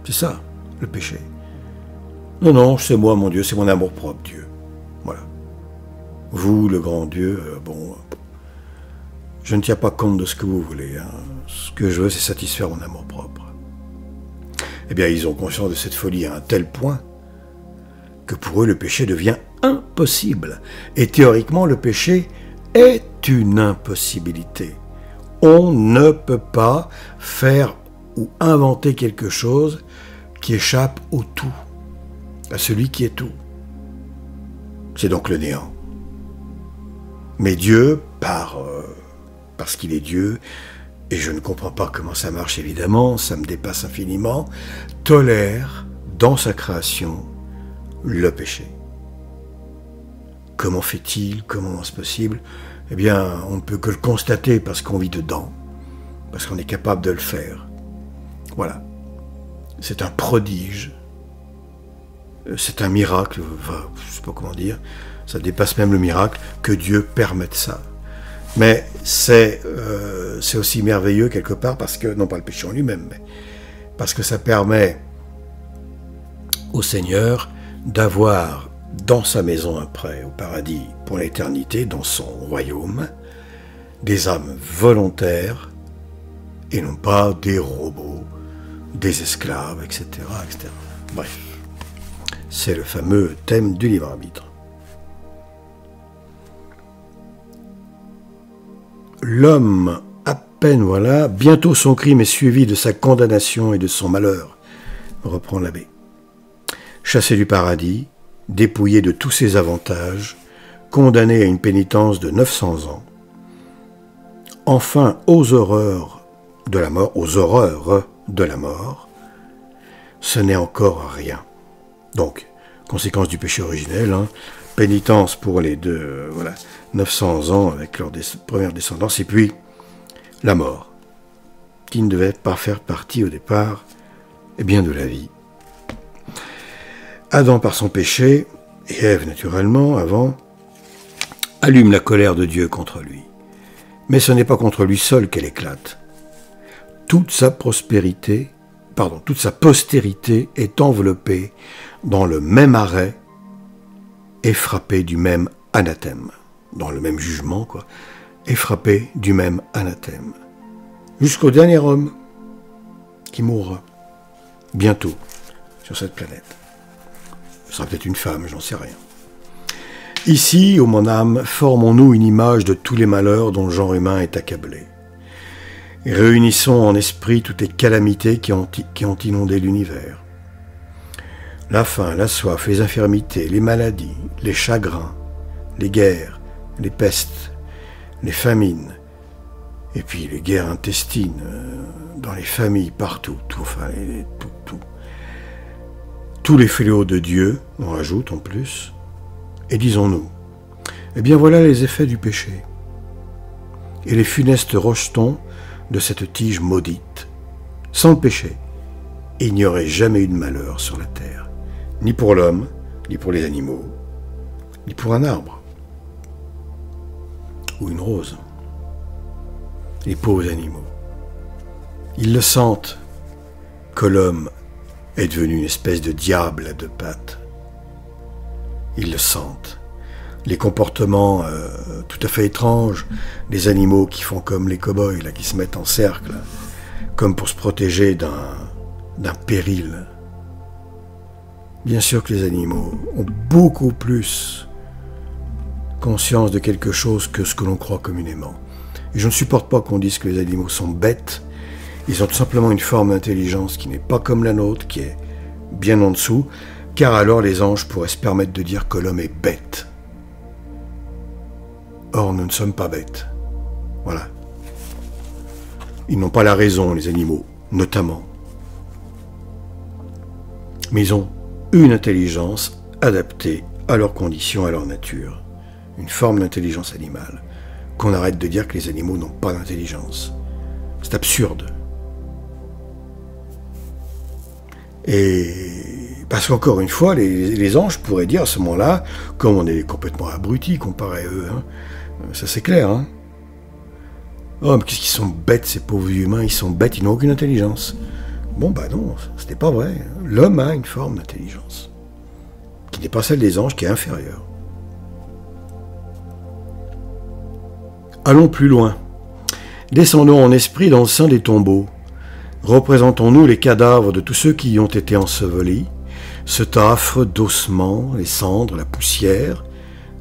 C'est ça, le péché. Non, non, c'est moi, mon Dieu, c'est mon amour-propre, Dieu. Voilà. Vous, le grand Dieu, je ne tiens pas compte de ce que vous voulez. Hein. Ce que je veux, c'est satisfaire mon amour-propre. Eh bien, ils ont conscience de cette folie à un tel point que pour eux, le péché devient impossible. Et théoriquement, le péché est une impossibilité. On ne peut pas faire ou inventer quelque chose qui échappe au tout, à celui qui est tout. C'est donc le néant. Mais Dieu, parce qu'il est Dieu, et je ne comprends pas comment ça marche évidemment, ça me dépasse infiniment, tolère dans sa création le péché. Comment fait-il? Comment est-ce possible? Eh bien, on ne peut que le constater parce qu'on vit dedans, parce qu'on est capable de le faire. Voilà. C'est un prodige. C'est un miracle, je ne sais pas comment dire, ça dépasse même le miracle, que Dieu permette ça. Mais c'est aussi merveilleux quelque part, parce que, non pas le péché en lui-même, mais parce que ça permet au Seigneur d'avoir dans sa maison après, au paradis, pour l'éternité, dans son royaume, des âmes volontaires, et non pas des robots, des esclaves, etc., etc. Bref. C'est le fameux thème du libre arbitre. L'homme, à peine, voilà, bientôt son crime est suivi de sa condamnation et de son malheur, reprend l'abbé. Chassé du paradis, dépouillé de tous ses avantages, condamné à une pénitence de 900 ans, enfin aux horreurs de la mort, ce n'est encore rien. Donc, conséquence du péché originel, hein, pénitence pour les 900 ans avec leur première descendance, et puis la mort, qui ne devait pas faire partie au départ, eh bien, de la vie. Adam, par son péché, et Ève, naturellement, avant, allume la colère de Dieu contre lui. Mais ce n'est pas contre lui seul qu'elle éclate. Toute sa postérité est enveloppée dans le même arrêt et frappée du même anathème. Dans le même jugement, quoi. Et frappée du même anathème. Jusqu'au dernier homme qui mourra bientôt sur cette planète. Ce sera peut-être une femme, j'en sais rien. Ici, ô mon âme, formons-nous une image de tous les malheurs dont le genre humain est accablé. Et réunissons en esprit toutes les calamités qui ont inondé l'univers. La faim, la soif, les infirmités, les maladies, les chagrins, les guerres, les pestes, les famines, et puis les guerres intestines, dans les familles, partout, tout. Tous les fléaux de Dieu, on rajoute en plus, et disons-nous, eh bien voilà les effets du péché, et les funestes rejetons de cette tige maudite. Sans le péché, il n'y aurait jamais eu de malheur sur la terre, ni pour l'homme, ni pour les animaux, ni pour un arbre, ou une rose. les pauvres animaux. Ils le sentent que l'homme est devenu une espèce de diable à deux pattes. Ils le sentent. Les comportements tout à fait étranges des animaux qui font comme les cow-boys, là, qui se mettent en cercle, comme pour se protéger d'un péril. Bien sûr que les animaux ont beaucoup plus conscience de quelque chose que ce que l'on croit communément. Et je ne supporte pas qu'on dise que les animaux sont bêtes. Ils ont tout simplement une forme d'intelligence qui n'est pas comme la nôtre, qui est bien en dessous, car alors les anges pourraient se permettre de dire que l'homme est bête. Or, nous ne sommes pas bêtes. Voilà. Ils n'ont pas la raison, les animaux, notamment. Mais ils ont une intelligence adaptée à leurs conditions, à leur nature. Une forme d'intelligence animale. Qu'on arrête de dire que les animaux n'ont pas d'intelligence. C'est absurde. Et parce qu'encore une fois, les anges pourraient dire à ce moment-là, comme on est complètement abrutis comparé à eux, hein, ça c'est clair. Hein. Oh, mais qu'est-ce qu'ils sont bêtes, ces pauvres humains, ils sont bêtes, ils n'ont aucune intelligence. Bon, bah non, c'était pas vrai. L'homme a une forme d'intelligence, qui n'est pas celle des anges, qui est inférieure. Allons plus loin. Descendons en esprit dans le sein des tombeaux. Représentons-nous les cadavres de tous ceux qui y ont été ensevelis, ce tas affreux d'ossements, les cendres, la poussière,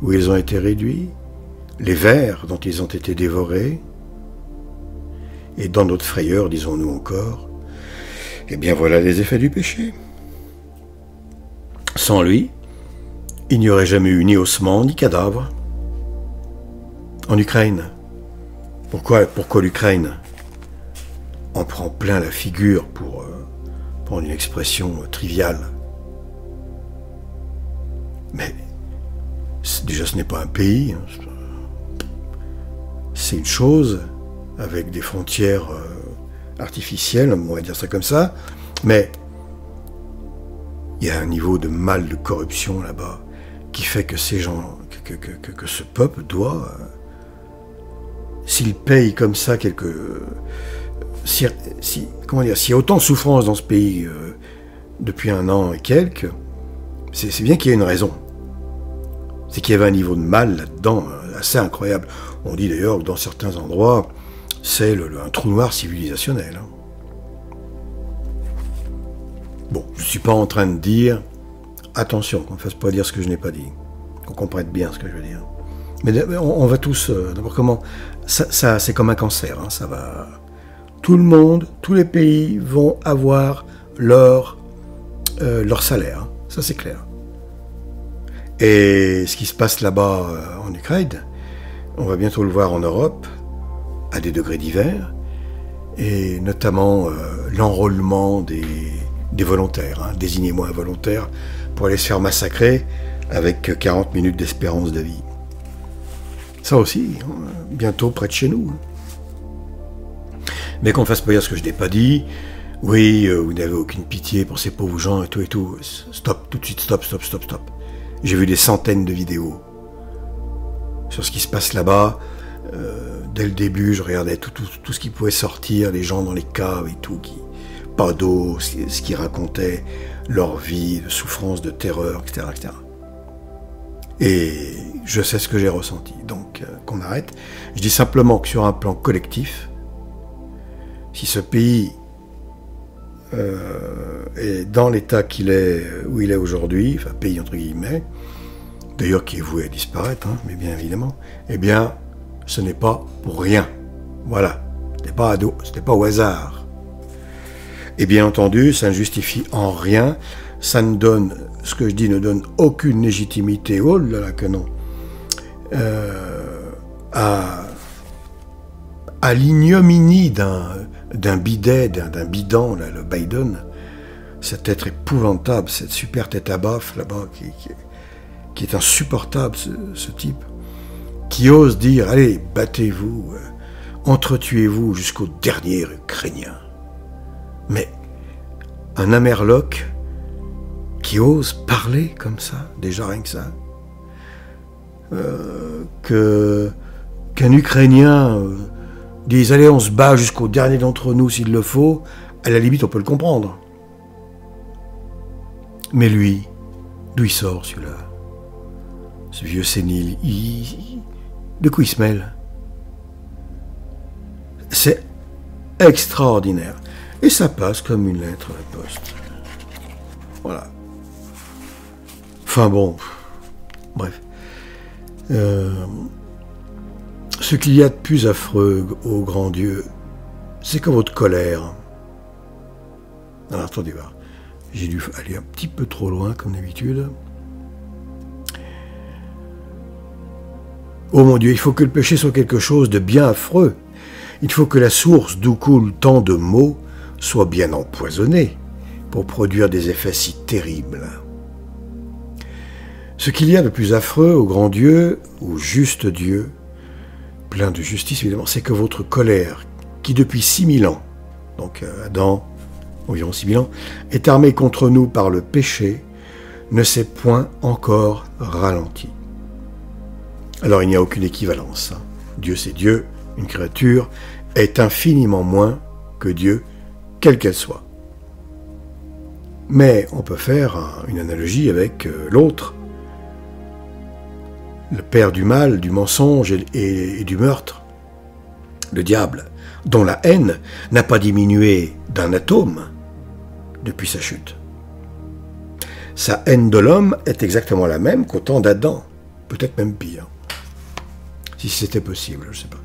où ils ont été réduits, les vers dont ils ont été dévorés, et dans notre frayeur, disons-nous encore, eh bien voilà les effets du péché. Sans lui, il n'y aurait jamais eu ni ossements, ni cadavres. En Ukraine, pourquoi l'Ukraine ? On prend plein la figure pour prendre une expression triviale. Mais déjà ce n'est pas un pays, hein, c'est une chose avec des frontières artificielles, on va dire ça comme ça, mais il y a un niveau de mal de corruption là-bas qui fait que ces gens, que ce peuple doit, s'il paye comme ça comment dire, s'il y a autant de souffrance dans ce pays depuis 1 an et quelques, c'est bien qu'il y ait une raison. C'est qu'il y avait un niveau de mal là-dedans assez incroyable. On dit d'ailleurs que dans certains endroits, c'est un trou noir civilisationnel. Hein. Bon, je ne suis pas en train de dire, attention, qu'on ne fasse pas dire ce que je n'ai pas dit, qu'on comprenne bien ce que je veux dire. Mais on va tous, d'abord comment, ça c'est comme un cancer, hein, ça va... Tout le monde, tous les pays vont avoir leur salaire, hein. Ça c'est clair. Et ce qui se passe là-bas en Ukraine, on va bientôt le voir en Europe, à des degrés divers, et notamment l'enrôlement des volontaires, hein, désignés moins involontaires, pour aller se faire massacrer avec 40 minutes d'espérance de vie. Ça aussi, hein, bientôt près de chez nous. Hein. Mais qu'on ne fasse pas dire ce que je n'ai pas dit. Oui, vous n'avez aucune pitié pour ces pauvres gens et tout et tout. Stop, tout de suite, stop. J'ai vu des centaines de vidéos sur ce qui se passe là-bas. Dès le début, je regardais tout ce qui pouvait sortir, les gens dans les caves et tout, pas d'eau, ce qui racontait leur vie, de souffrance, de terreur, etc., etc. Et je sais ce que j'ai ressenti. Donc, qu'on arrête. Je dis simplement que sur un plan collectif, si ce pays est dans l'état qu'il est, où il est aujourd'hui, enfin pays entre guillemets, d'ailleurs qui est voué à disparaître, hein, mais bien évidemment, eh bien, ce n'est pas pour rien. Voilà, ce n'est pas au hasard. Et bien entendu, ça ne justifie en rien, ça ne donne, ce que je dis ne donne aucune légitimité, oh là là que non, à l'ignominie d'un bidet, d'un bidon, là, le Biden, cet être épouvantable, cette super tête à baffe là-bas, qui est insupportable, ce type, qui ose dire, allez, battez-vous, entretuez-vous jusqu'au dernier Ukrainien. Mais un Amerloc qui ose parler comme ça, déjà rien que ça, qu'un Ukrainien disent « Allez, on se bat jusqu'au dernier d'entre nous s'il le faut », à la limite, on peut le comprendre. Mais lui, d'où il sort, celui-là? Ce vieux sénile, de quoi il se mêle? C'est extraordinaire. Et ça passe comme une lettre à la poste. Voilà. Enfin bon, bref. Ce qu'il y a de plus affreux, ô grand Dieu, c'est que votre colère. Alors attendez voir, j'ai dû aller un petit peu trop loin comme d'habitude. Oh mon Dieu, il faut que le péché soit quelque chose de bien affreux. Il faut que la source d'où coulent tant de maux soit bien empoisonnée pour produire des effets si terribles. Ce qu'il y a de plus affreux au grand Dieu, au juste Dieu, plein de justice évidemment, c'est que votre colère, qui depuis 6000 ans, donc Adam, environ 6000 ans, est armée contre nous par le péché, ne s'est point encore ralentie. Alors il n'y a aucune équivalence. Dieu c'est Dieu, une créature est infiniment moins que Dieu, quelle qu'elle soit. Mais on peut faire une analogie avec l'autre, le père du mal, du mensonge et du meurtre, le diable, dont la haine n'a pas diminué d'un atome depuis sa chute. Sa haine de l'homme est exactement la même qu'au temps d'Adam, peut-être même pire. Si c'était possible, je ne sais pas.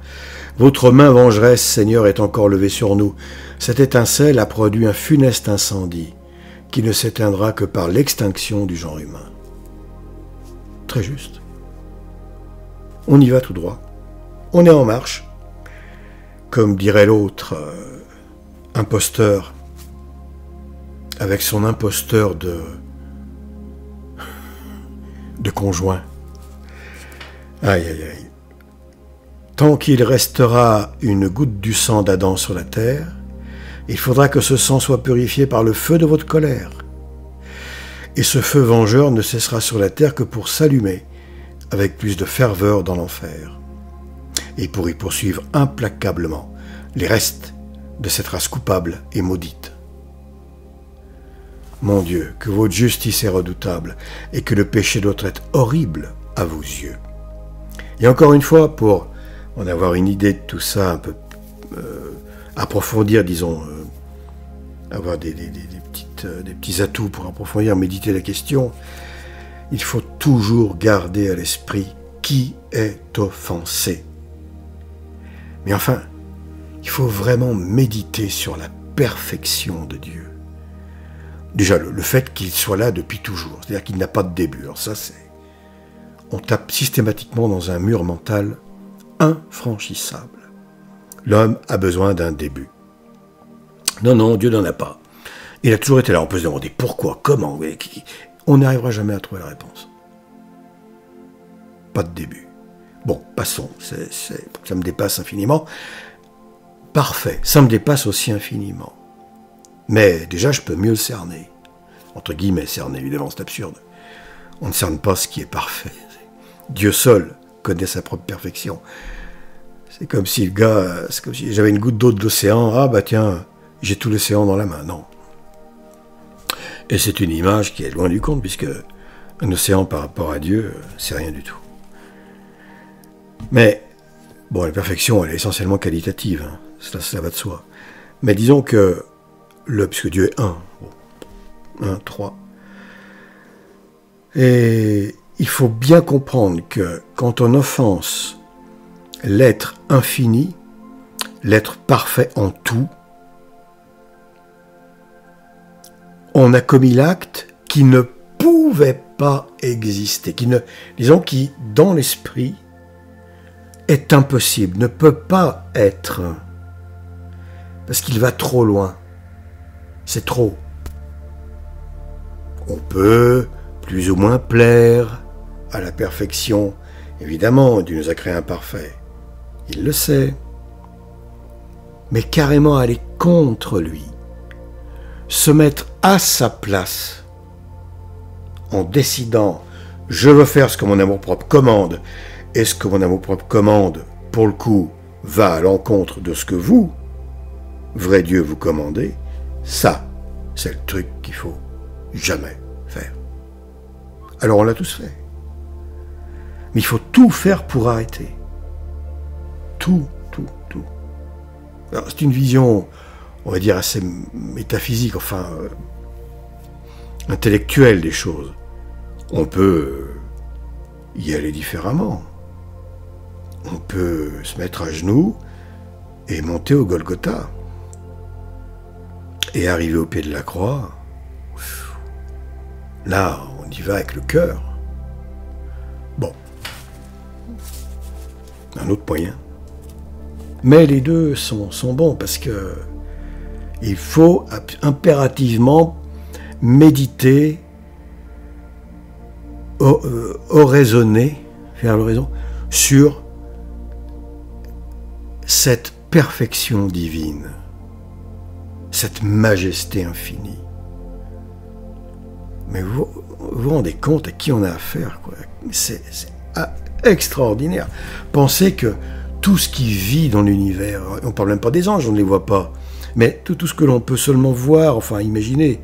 Votre main vengeresse, Seigneur, est encore levée sur nous. Cette étincelle a produit un funeste incendie qui ne s'éteindra que par l'extinction du genre humain. Très juste. On y va tout droit. On est en marche. Comme dirait l'autre, imposteur, avec son imposteur de conjoint. Aïe, aïe, aïe. Tant qu'il restera une goutte du sang d'Adam sur la terre, il faudra que ce sang soit purifié par le feu de votre colère. Et ce feu vengeur ne cessera sur la terre que pour s'allumer avec plus de ferveur dans l'enfer, et pour y poursuivre implacablement les restes de cette race coupable et maudite. Mon Dieu, que votre justice est redoutable, et que le péché doit être horrible à vos yeux. Et encore une fois, pour en avoir une idée de tout ça, un peu approfondir, disons, avoir des petits atouts pour approfondir, méditer la question, il faut toujours garder à l'esprit qui est offensé. Mais enfin, il faut vraiment méditer sur la perfection de Dieu. Déjà, le fait qu'il soit là depuis toujours, c'est-à-dire qu'il n'a pas de début. Alors ça, c'est... On tape systématiquement dans un mur mental infranchissable. L'homme a besoin d'un début. Non, non, Dieu n'en a pas. Il a toujours été là. On peut se demander pourquoi, comment, on n'arrivera jamais à trouver la réponse. Pas de début. Bon, passons, ça me dépasse infiniment. Parfait, ça me dépasse aussi infiniment. Mais déjà, je peux mieux le cerner. Entre guillemets, cerner, évidemment, c'est absurde. On ne cerne pas ce qui est parfait. Dieu seul connaît sa propre perfection. C'est comme si le gars, c'est comme si j'avais une goutte d'eau de l'océan, ah bah tiens, j'ai tout l'océan dans la main. Non. Et c'est une image qui est loin du compte, puisque un océan par rapport à Dieu, c'est rien du tout. Mais, bon, la perfection, elle est essentiellement qualitative, hein. Ça va de soi. Mais disons que, puisque Dieu est un, bon, 1, 3, et il faut bien comprendre que quand on offense l'être infini, l'être parfait en tout, on a commis l'acte qui ne pouvait pas exister, qui, dans l'esprit, est impossible, ne peut pas être, parce qu'il va trop loin. C'est trop. On peut plus ou moins plaire à la perfection. Évidemment, Dieu nous a créés imparfaits. Il le sait. Mais carrément aller contre lui, se mettre à sa place, en décidant « je veux faire ce que mon amour-propre commande », et ce que mon amour-propre commande, pour le coup, va à l'encontre de ce que vous, vrai Dieu, vous commandez, ça, c'est le truc qu'il faut jamais faire. Alors on l'a tous fait. Mais il faut tout faire pour arrêter. Tout. Alors c'est une vision, on va dire, assez métaphysique, enfin, intellectuelle des choses. On peut y aller différemment. On peut se mettre à genoux et monter au Golgotha. Et arriver au pied de la croix, là, on y va avec le cœur. Bon. Un autre moyen. Mais les deux sont bons parce que il faut impérativement méditer, oraisonner, faire l'oraison, sur cette perfection divine, cette majesté infinie. Mais vous vous rendez compte à qui on a affaire, quoi. C'est extraordinaire. Pensez que tout ce qui vit dans l'univers, on ne parle même pas des anges, on ne les voit pas, mais tout ce que l'on peut seulement voir, enfin imaginer,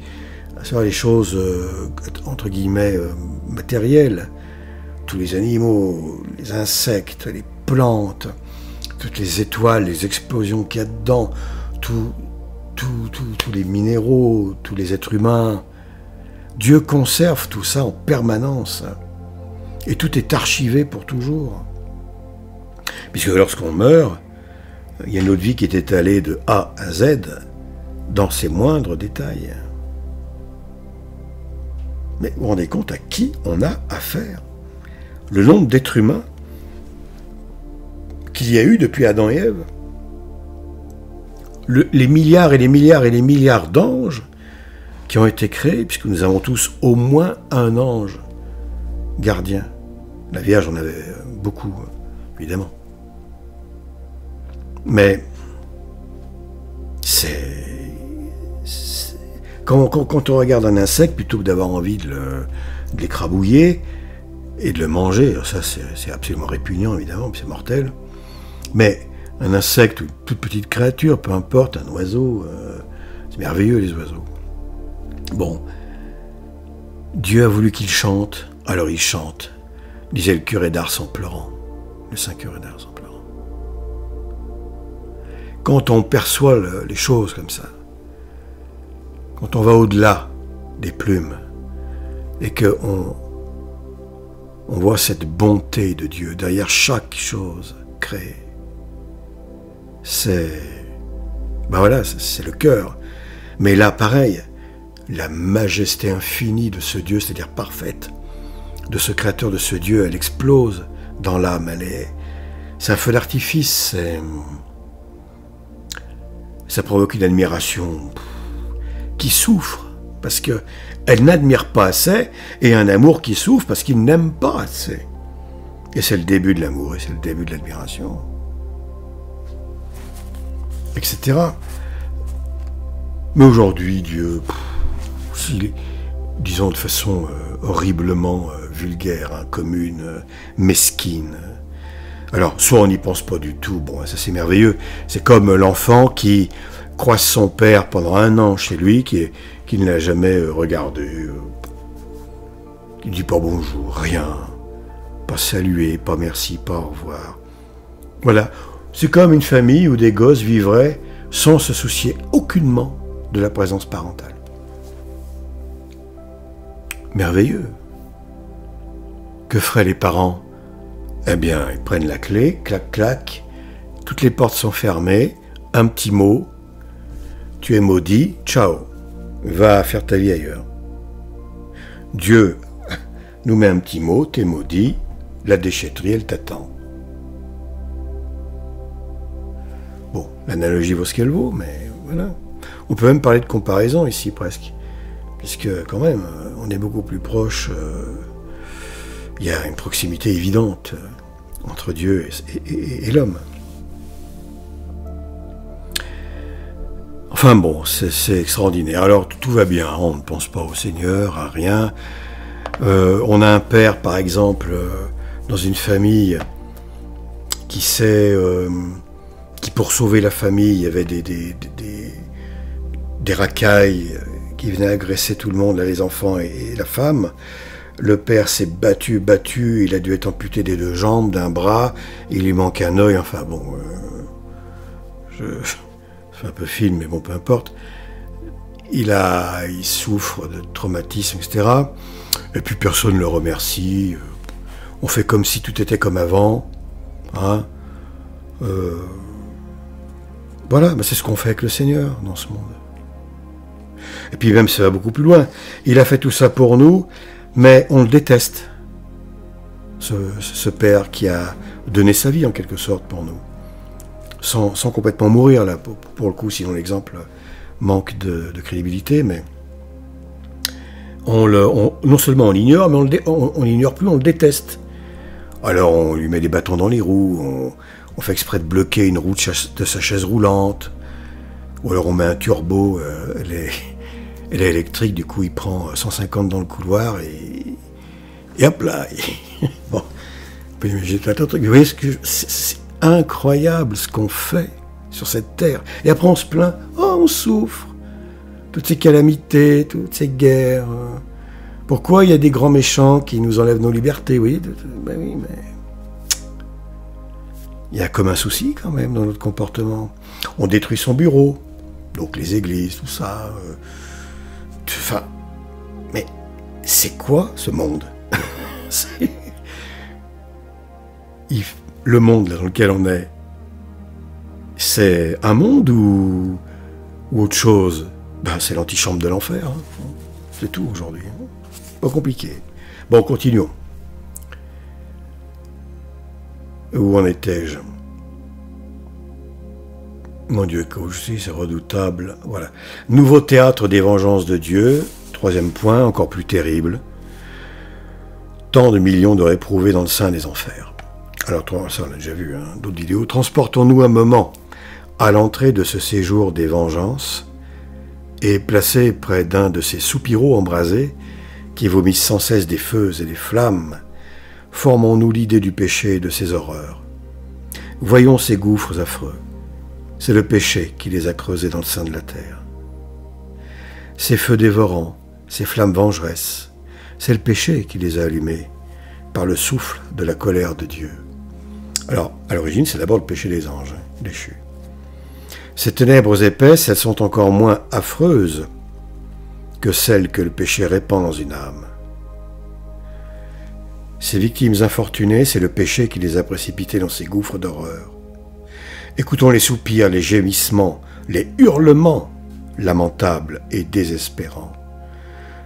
à savoir les choses, entre guillemets, matérielles, tous les animaux, les insectes, les plantes, toutes les étoiles, les explosions qu'il y a dedans, tous les minéraux, tous les êtres humains. Dieu conserve tout ça en permanence. Et tout est archivé pour toujours. Puisque lorsqu'on meurt, il y a notre vie qui est étalée de A à Z dans ses moindres détails. Mais vous vous rendez compte à qui on a affaire? Le nombre d'êtres humains qu'il y a eu depuis Adam et Ève. Les milliards et les milliards et les milliards d'anges qui ont été créés, puisque nous avons tous au moins un ange gardien. La Vierge en avait beaucoup, évidemment. Mais quand on regarde un insecte, plutôt que d'avoir envie de l'écrabouiller et de le manger, ça c'est absolument répugnant, évidemment, c'est mortel. Mais un insecte ou une toute petite créature, peu importe, un oiseau, c'est merveilleux les oiseaux. Bon, Dieu a voulu qu'il chante, alors il chante, disait le curé d'Ars en pleurant, le saint curé d'Ars en pleurant. Quand on perçoit les choses comme ça, quand on va au-delà des plumes, et qu'on voit cette bonté de Dieu derrière chaque chose créée, c'est le cœur. Mais là, pareil, la majesté infinie de ce Dieu, c'est-à-dire parfaite, de ce créateur, de ce Dieu, elle explose dans l'âme. C'est un feu d'artifice, ça provoque une admiration qui souffre, parce qu'elle n'admire pas assez, et un amour qui souffre parce qu'il n'aime pas assez. Et c'est le début de l'amour, et c'est le début de l'admiration, etc. Mais aujourd'hui, Dieu, s'il est, disons de façon horriblement vulgaire, commune, mesquine. Alors, soit on n'y pense pas du tout, bon, ça c'est merveilleux. C'est comme l'enfant qui croise son père pendant 1 an chez lui, qui ne l'a jamais regardé, qui ne dit pas bonjour, rien, pas salué, pas merci, pas au revoir. Voilà, c'est comme une famille où des gosses vivraient sans se soucier aucunement de la présence parentale. Merveilleux. Que feraient les parents? Eh bien, ils prennent la clé, clac, clac, toutes les portes sont fermées, un petit mot, tu es maudit, ciao, va faire ta vie ailleurs. Dieu nous met un petit mot, t'es maudit, la déchetterie, elle t'attend. Bon, l'analogie vaut ce qu'elle vaut, mais voilà. On peut même parler de comparaison ici, presque, puisque quand même, on est beaucoup plus proche. Il y a une proximité évidente entre Dieu et l'homme. Enfin bon, c'est extraordinaire. Alors tout va bien, on ne pense pas au Seigneur, à rien. On a un père, par exemple, dans une famille qui sait qui pour sauver la famille, il y avait des racailles qui venaient agresser tout le monde, là, les enfants et la femme. Le père s'est battu, il a dû être amputé des 2 jambes, d'un bras, il lui manque un œil, enfin bon, je fais un peu film, mais bon, peu importe. Il souffre de traumatisme, etc. Et puis personne ne le remercie. On fait comme si tout était comme avant. Hein. Voilà, c'est ce qu'on fait avec le Seigneur dans ce monde. Et puis même, ça va beaucoup plus loin. Il a fait tout ça pour nous, mais on le déteste. Ce Père qui a donné sa vie, en quelque sorte, pour nous. Sans complètement mourir, là, pour le coup, sinon l'exemple manque de crédibilité, mais non seulement on l'ignore, mais on l'ignore plus, on le déteste. Alors on lui met des bâtons dans les roues, on fait exprès de bloquer une roue de sa chaise roulante, ou alors on met un turbo, elle est électrique, du coup il prend 150 dans le couloir, et hop là. Bon, j'ai plein de trucs. Vous voyez, c'est incroyable ce qu'on fait sur cette terre. Et après on se plaint, on souffre. Toutes ces calamités, toutes ces guerres. Pourquoi il y a des grands méchants qui nous enlèvent nos libertés, oui, ben oui, mais il y a comme un souci quand même dans notre comportement. On détruit son bureau, donc les églises, tout ça. Enfin, mais c'est quoi ce monde? Le monde dans lequel on est, c'est un monde ou autre chose? C'est l'antichambre de l'enfer. Hein. C'est tout aujourd'hui. Hein. Pas compliqué. Bon, continuons. Où en étais-je? Mon Dieu, que je suis, c'est redoutable. Voilà. Nouveau théâtre des vengeances de Dieu. 3e point, encore plus terrible. Tant de millions de réprouvés dans le sein des enfers. Alors, ça on a déjà vu, hein, d'autres vidéos. Transportons-nous un moment à l'entrée de ce séjour des vengeances et placés près d'un de ces soupiraux embrasés qui vomissent sans cesse des feux et des flammes, formons-nous l'idée du péché et de ses horreurs. Voyons ces gouffres affreux. C'est le péché qui les a creusés dans le sein de la terre. Ces feux dévorants, ces flammes vengeresses, c'est le péché qui les a allumés par le souffle de la colère de Dieu. Alors, à l'origine, c'est d'abord le péché des anges, déchus. Ces ténèbres épaisses, elles sont encore moins affreuses que celles que le péché répand dans une âme. Ces victimes infortunées, c'est le péché qui les a précipitées dans ces gouffres d'horreur. Écoutons les soupirs, les gémissements, les hurlements lamentables et désespérants.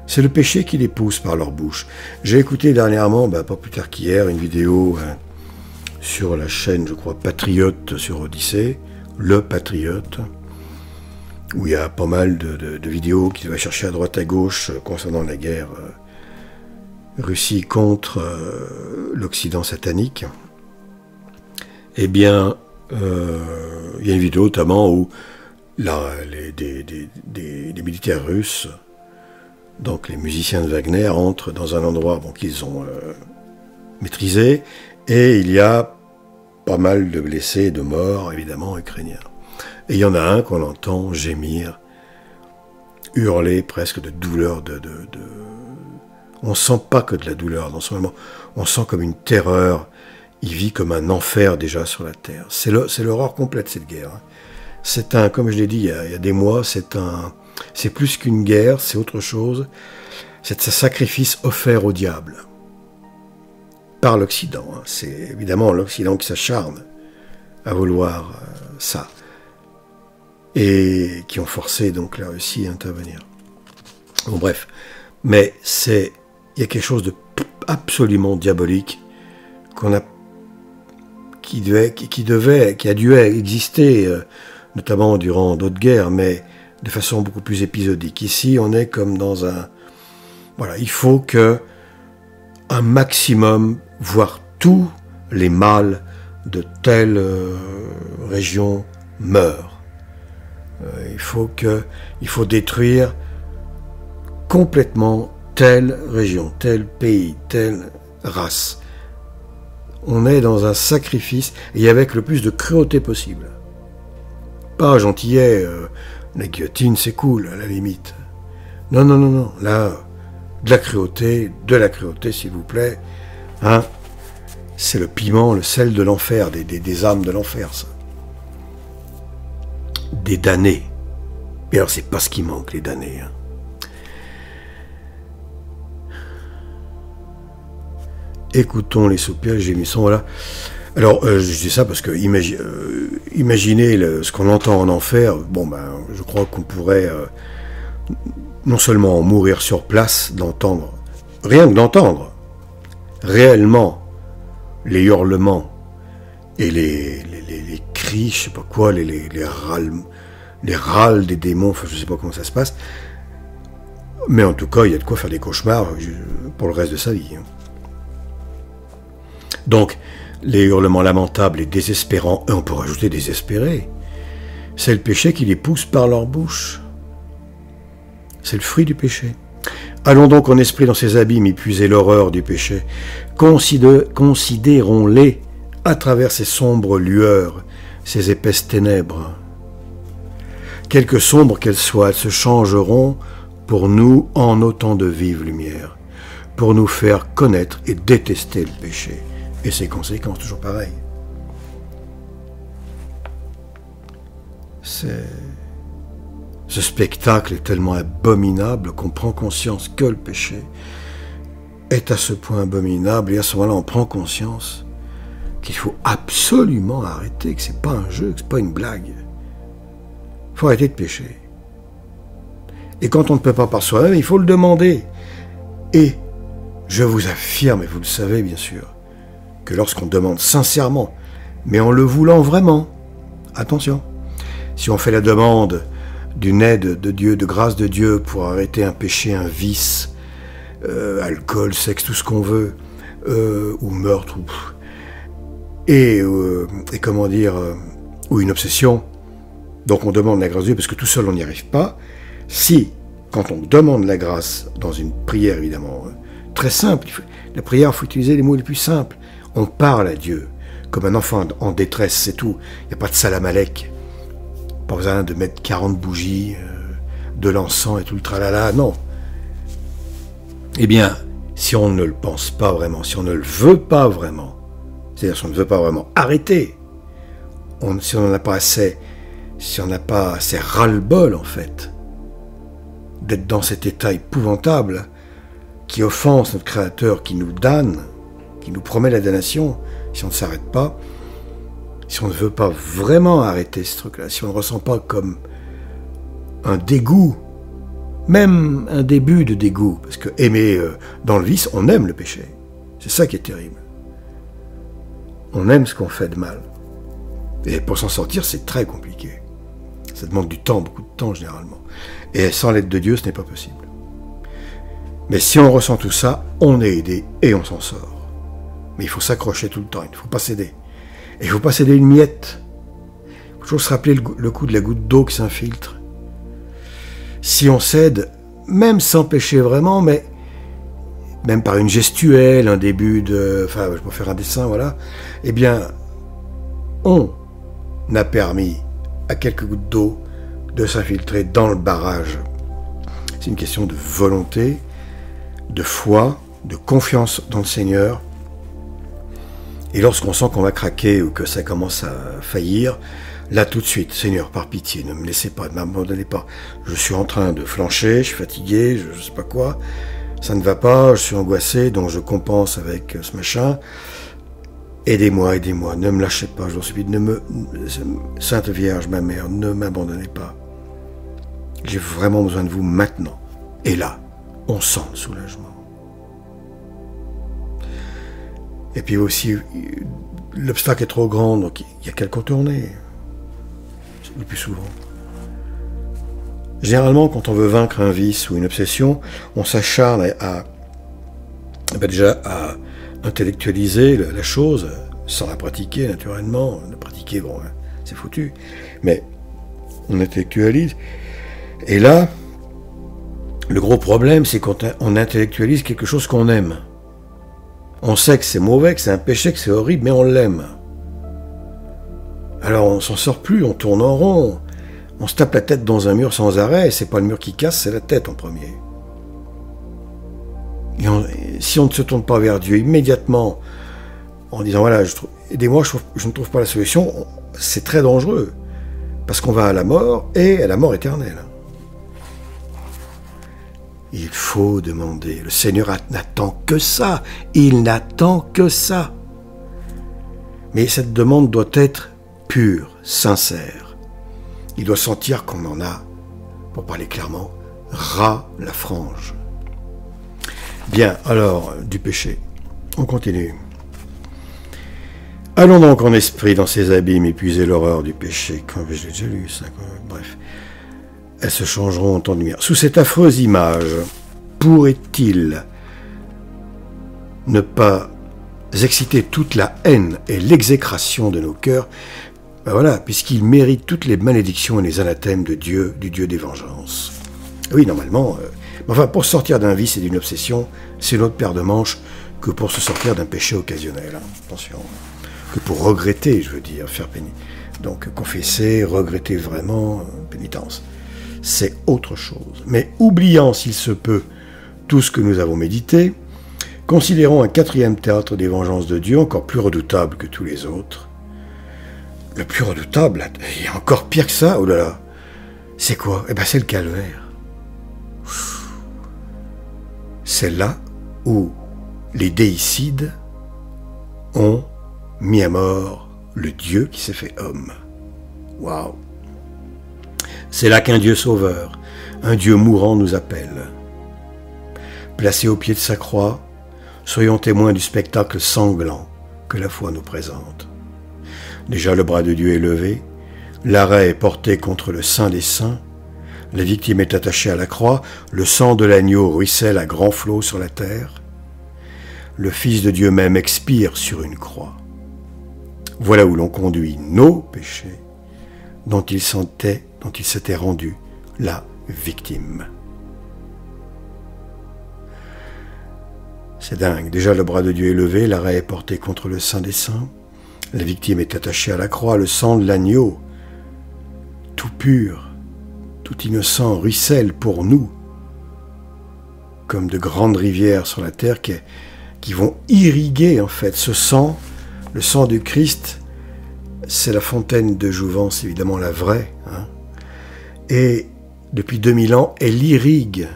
C'est le péché qui les pousse par leur bouche. J'ai écouté dernièrement, pas plus tard qu'hier, une vidéo sur la chaîne, je crois, Patriote sur Odyssée, Le Patriote, où il y a pas mal de vidéos qui va chercher à droite à gauche concernant la guerre Russie contre l'Occident satanique. Eh bien, il y a une vidéo notamment où des militaires russes, donc les musiciens de Wagner, entrent dans un endroit qu'ils ont maîtrisé, et il y a pas mal de blessés et de morts, évidemment, ukrainiens. Et il y en a un qu'on entend gémir, hurler presque de douleur. On ne sent pas que de la douleur dans ce moment, on sent comme une terreur. Il vit comme un enfer déjà sur la terre. C'est l'horreur complète, cette guerre. C'est comme je l'ai dit il y a des mois, c'est plus qu'une guerre, c'est autre chose. C'est un sacrifice offert au diable par l'Occident. C'est évidemment l'Occident qui s'acharne à vouloir ça. Et qui ont forcé donc la Russie à intervenir. Bon, bref. Mais il y a quelque chose de absolument diabolique qui a dû exister, notamment durant d'autres guerres, mais de façon beaucoup plus épisodique. Ici, on est comme dans un... Voilà, il faut que un maximum, voire tous les mâles de telle région meurent. Il faut détruire complètement telle région, tel pays, telle race. On est dans un sacrifice, et avec le plus de cruauté possible. pas gentillet, la guillotine c'est cool à la limite. Non, non, non, non, là, de la cruauté s'il vous plaît, hein, c'est le piment, le sel de l'enfer, des âmes de l'enfer, ça. Des damnés. Et alors c'est pas ce qui manque, les damnés, hein. Écoutons les soupirs, les gémissons, voilà. Alors, je dis ça parce que imaginez ce qu'on entend en enfer. Bon, ben, je crois qu'on pourrait non seulement mourir sur place, d'entendre, rien que d'entendre, réellement, les hurlements et les cris, je sais pas quoi, les râles des démons, enfin, je sais pas comment ça se passe. Mais en tout cas, il y a de quoi faire des cauchemars pour le reste de sa vie, hein. Donc, les hurlements lamentables et désespérants, et on peut rajouter désespérés, c'est le péché qui les pousse par leur bouche. C'est le fruit du péché. Allons donc en esprit dans ces abîmes épuiser l'horreur du péché. Considérons-les à travers ces sombres lueurs, ces épaisses ténèbres. Quelque sombres qu'elles soient, elles se changeront pour nous en autant de vives lumières, pour nous faire connaître et détester le péché. Et ses conséquences, toujours pareilles. Ce spectacle est tellement abominable qu'on prend conscience que le péché est à ce point abominable, et à ce moment-là, on prend conscience qu'il faut absolument arrêter, que c'est pas un jeu, que c'est pas une blague. Il faut arrêter de pécher. Et quand on ne peut pas par soi-même, il faut le demander. Et je vous affirme, et vous le savez bien sûr, que lorsqu'on demande sincèrement, mais en le voulant vraiment, attention, si on fait la demande d'une aide de Dieu, de grâce de Dieu pour arrêter un péché, un vice, alcool, sexe, tout ce qu'on veut, ou meurtre, et comment dire, ou une obsession, donc on demande la grâce de Dieu parce que tout seul on n'y arrive pas. Si, quand on demande la grâce dans une prière évidemment très simple, la prière, il faut utiliser les mots les plus simples. On parle à Dieu, comme un enfant en détresse, c'est tout. Il n'y a pas de salam alek. Pas besoin de mettre 40 bougies, de l'encens et tout le tralala, non. Eh bien, si on ne le pense pas vraiment, si on ne le veut pas vraiment, c'est-à-dire si on ne veut pas vraiment arrêter, si on n'en a pas assez, si on n'a pas assez ras-le-bol, en fait, d'être dans cet état épouvantable qui offense notre Créateur, qui nous damne, qui nous promet la damnation, si on ne s'arrête pas, si on ne veut pas vraiment arrêter ce truc-là, si on ne ressent pas comme un dégoût, même un début de dégoût, parce que aimer dans le vice, on aime le péché. C'est ça qui est terrible. On aime ce qu'on fait de mal. Et pour s'en sortir, c'est très compliqué. Ça demande du temps, beaucoup de temps généralement. Et sans l'aide de Dieu, ce n'est pas possible. Mais si on ressent tout ça, on est aidé et on s'en sort. Mais il faut s'accrocher tout le temps, il ne faut pas céder. Et il ne faut pas céder une miette. Il faut toujours se rappeler le coup de la goutte d'eau qui s'infiltre. Si on cède, même sans pécher vraiment, mais même par une gestuelle, un début de... Enfin, je peux faire un dessin, voilà. Eh bien, on a permis à quelques gouttes d'eau de s'infiltrer dans le barrage. C'est une question de volonté, de foi, de confiance dans le Seigneur. Et lorsqu'on sent qu'on va craquer ou que ça commence à faillir, là tout de suite, Seigneur, par pitié, ne me laissez pas, ne m'abandonnez pas. Je suis en train de flancher, je suis fatigué, je ne sais pas quoi, ça ne va pas, je suis angoissé, donc je compense avec ce machin. Aidez-moi, aidez-moi, ne me lâchez pas, je vous supplie, Sainte Vierge, ma mère, ne m'abandonnez pas. J'ai vraiment besoin de vous maintenant. Et là, on sent le soulagement. Et puis aussi, l'obstacle est trop grand, donc il n'y a qu'à le contourner. Le plus souvent. Généralement, quand on veut vaincre un vice ou une obsession, on s'acharne à intellectualiser la chose, sans la pratiquer naturellement. La pratiquer, bon, c'est foutu. Mais on intellectualise. Et là, le gros problème, c'est quand on intellectualise quelque chose qu'on aime. On sait que c'est mauvais, que c'est un péché, que c'est horrible, mais on l'aime. Alors on s'en sort plus, on tourne en rond. On se tape la tête dans un mur sans arrêt, et c'est pas le mur qui casse, c'est la tête en premier. Si on ne se tourne pas vers Dieu immédiatement, en disant voilà, aidez-moi, je ne trouve pas la solution, c'est très dangereux. Parce qu'on va à la mort, et à la mort éternelle. Il faut demander. Le Seigneur n'attend que ça. Il n'attend que ça. Mais cette demande doit être pure, sincère. Il doit sentir qu'on en a, pour parler clairement, ras la frange. Bien, alors, du péché. On continue. Allons donc en esprit dans ces abîmes, épuiser l'horreur du péché. Comme je l'ai déjà lu, ça. Bref. Elles se changeront en temps de lumière. Sous cette affreuse image, pourrait-il ne pas exciter toute la haine et l'exécration de nos cœurs? Ben voilà, puisqu'il mérite toutes les malédictions et les anathèmes de Dieu, du Dieu des vengeances. Oui, normalement, enfin, pour sortir d'un vice et d'une obsession, c'est notre paire de manches que pour se sortir d'un péché occasionnel. Hein. Attention. Que pour regretter, je veux dire, faire pénitence. Donc, confesser, regretter vraiment, pénitence. C'est autre chose. Mais oubliant, s'il se peut, tout ce que nous avons médité, considérons un quatrième théâtre des vengeances de Dieu, encore plus redoutable que tous les autres. Le plus redoutable, il y a encore pire que ça, oh là là. C'est quoi? Eh bien, c'est le calvaire. C'est là où les déicides ont mis à mort le Dieu qui s'est fait homme. Waouh! C'est là qu'un Dieu sauveur, un Dieu mourant nous appelle. Placés au pied de sa croix, soyons témoins du spectacle sanglant que la foi nous présente. Déjà le bras de Dieu est levé, l'arrêt est porté contre le Saint des Saints, la victime est attachée à la croix, le sang de l'agneau ruisselle à grands flots sur la terre, le Fils de Dieu même expire sur une croix. Voilà où l'on conduit nos péchés, dont il s'était rendu la victime. C'est dingue. Déjà, le bras de Dieu est levé, l'arrêt est porté contre le Saint des Saints. La victime est attachée à la croix, le sang de l'agneau, tout pur, tout innocent, ruisselle pour nous, comme de grandes rivières sur la terre qui vont irriguer, en fait, ce sang. Le sang du Christ, c'est la fontaine de jouvence, évidemment la vraie. Hein. Et depuis 2000 ans, elle irrigue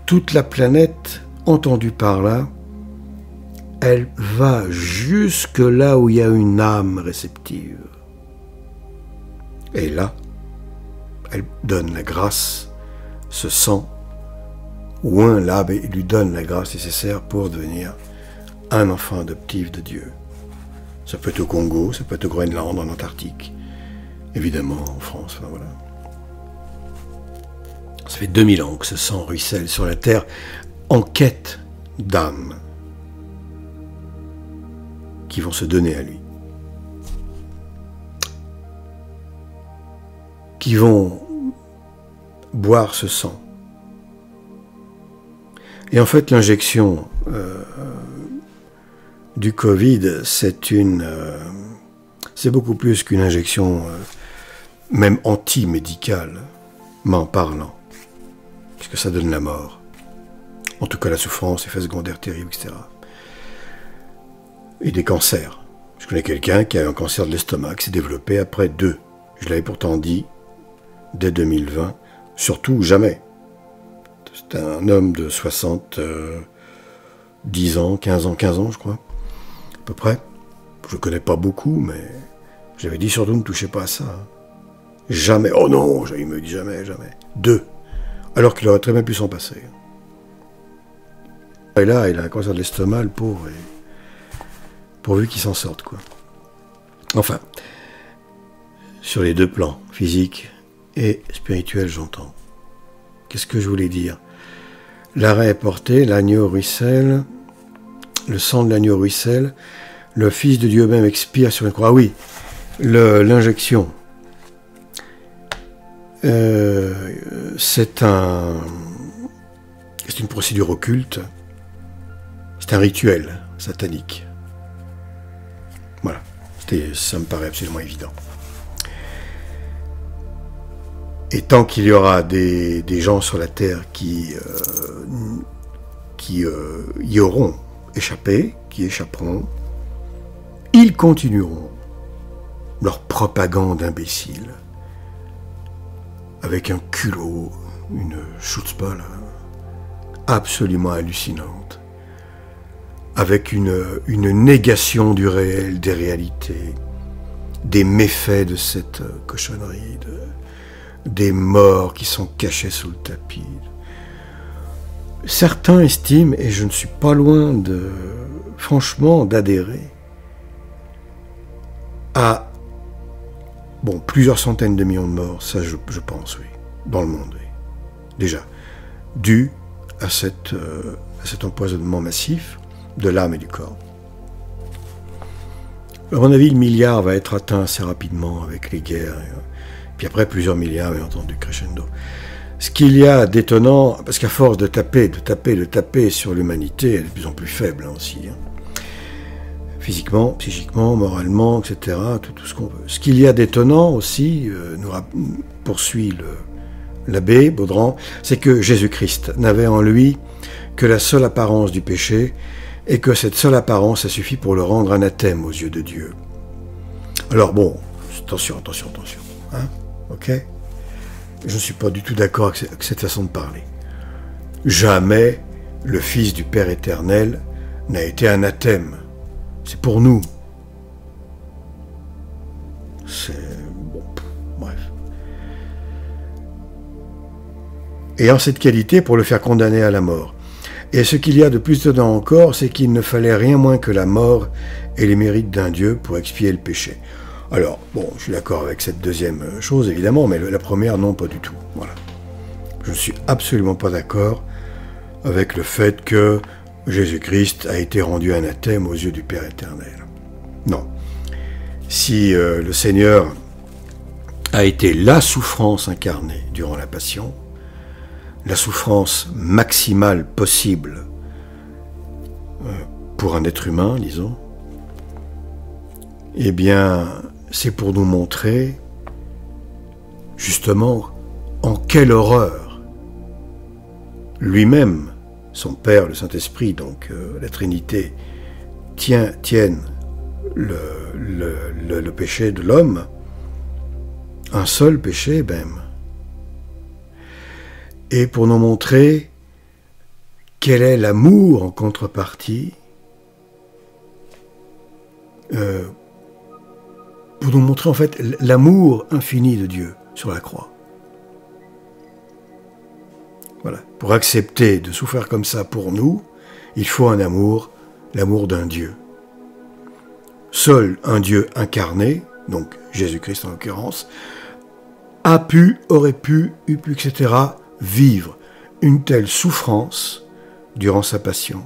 toute la planète, entendue par là. Elle va jusque là où il y a une âme réceptive. Et là, elle donne la grâce, ce sang, oint l'âme et lui donne la grâce nécessaire pour devenir un enfant adoptif de Dieu. Ça peut être au Congo, ça peut être au Groenland, en Antarctique, évidemment en France, enfin voilà. Ça fait 2000 ans que ce sang ruisselle sur la terre en quête d'âmes qui vont se donner à lui, qui vont boire ce sang. Et en fait, l'injection du Covid, c'est beaucoup plus qu'une injection, même anti-médicale, m'en parlant, puisque ça donne la mort. En tout cas, la souffrance, effets secondaires terribles, etc. Et des cancers. Je connais quelqu'un qui a eu un cancer de l'estomac qui s'est développé après 2. Je l'avais pourtant dit, dès 2020, surtout jamais. C'est un homme de 10 ans, 15 ans, je crois, à peu près. Je ne connais pas beaucoup, mais j'avais dit surtout ne touchez pas à ça. Jamais. Oh non, il me dit jamais. 2. Alors qu'il aurait très bien pu s'en passer. Et là, il a un cancer de l'estomac, le pauvre, et pourvu qu'il s'en sorte, quoi. Enfin, sur les deux plans, physique et spirituel, j'entends. Qu'est-ce que je voulais dire? L'arrêt est porté, l'agneau ruisselle, le sang de l'agneau ruisselle, le Fils de Dieu même expire sur une croix. Ah oui, l'injection. C'est une procédure occulte, c'est un rituel satanique. Voilà, ça me paraît absolument évident. Et tant qu'il y aura des gens sur la terre qui y auront échappé, qui échapperont, ils continueront leur propagande imbécile, avec un culot, une chutzpah là, absolument hallucinante, avec une négation du réel, des réalités, des méfaits de cette cochonnerie, des morts qui sont cachés sous le tapis. Certains estiment, et je ne suis pas loin franchement d'adhérer, à plusieurs centaines de millions de morts, ça je pense, oui, dans le monde, oui. Déjà, dû à cet empoisonnement massif de l'âme et du corps. À mon avis, le milliard va être atteint assez rapidement avec les guerres, puis après plusieurs milliards, bien entendu, crescendo. Ce qu'il y a d'étonnant, parce qu'à force de taper sur l'humanité, elle est de plus en plus faible aussi, hein. Physiquement, psychiquement, moralement, etc., tout ce qu'on veut. Ce qu'il y a d'étonnant aussi, nous poursuit l'abbé Baudran, c'est que Jésus-Christ n'avait en lui que la seule apparence du péché, et que cette seule apparence a suffi pour le rendre anathème aux yeux de Dieu. Alors bon, attention, hein, ok ? Je ne suis pas du tout d'accord avec cette façon de parler. Jamais le Fils du Père éternel n'a été anathème. C'est pour nous. C'est... bon, bref. Et en cette qualité, pour le faire condamner à la mort. Et ce qu'il y a de plus dedans encore, c'est qu'il ne fallait rien moins que la mort et les mérites d'un Dieu pour expier le péché. Alors, bon, je suis d'accord avec cette deuxième chose, évidemment, mais la première, non, pas du tout. Voilà. Je ne suis absolument pas d'accord avec le fait que Jésus-Christ a été rendu anathème aux yeux du Père éternel. Non. Si le Seigneur a été la souffrance incarnée durant la Passion, la souffrance maximale possible pour un être humain, disons, eh bien, c'est pour nous montrer, justement, en quelle horreur lui-même, son Père, le Saint-Esprit, donc la Trinité, tiennent le péché de l'homme, un seul péché même, et pour nous montrer quel est l'amour en contrepartie, pour nous montrer en fait l'amour infini de Dieu sur la croix. Voilà. Pour accepter de souffrir comme ça pour nous, il faut un amour, l'amour d'un Dieu. Seul un Dieu incarné, donc Jésus-Christ en l'occurrence, aurait pu, etc., vivre une telle souffrance durant sa passion.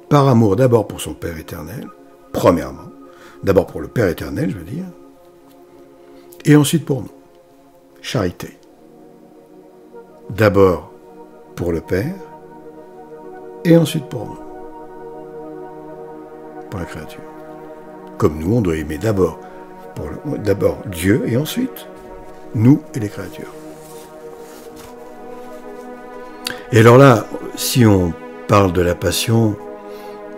Par amour d'abord pour son Père éternel, premièrement, d'abord pour le Père éternel, je veux dire, et ensuite pour nous. Charité. D'abord pour le Père, et ensuite pour nous. Pour la créature. Comme nous, on doit aimer d'abord Dieu, et ensuite nous et les créatures. Et alors là, si on parle de la Passion,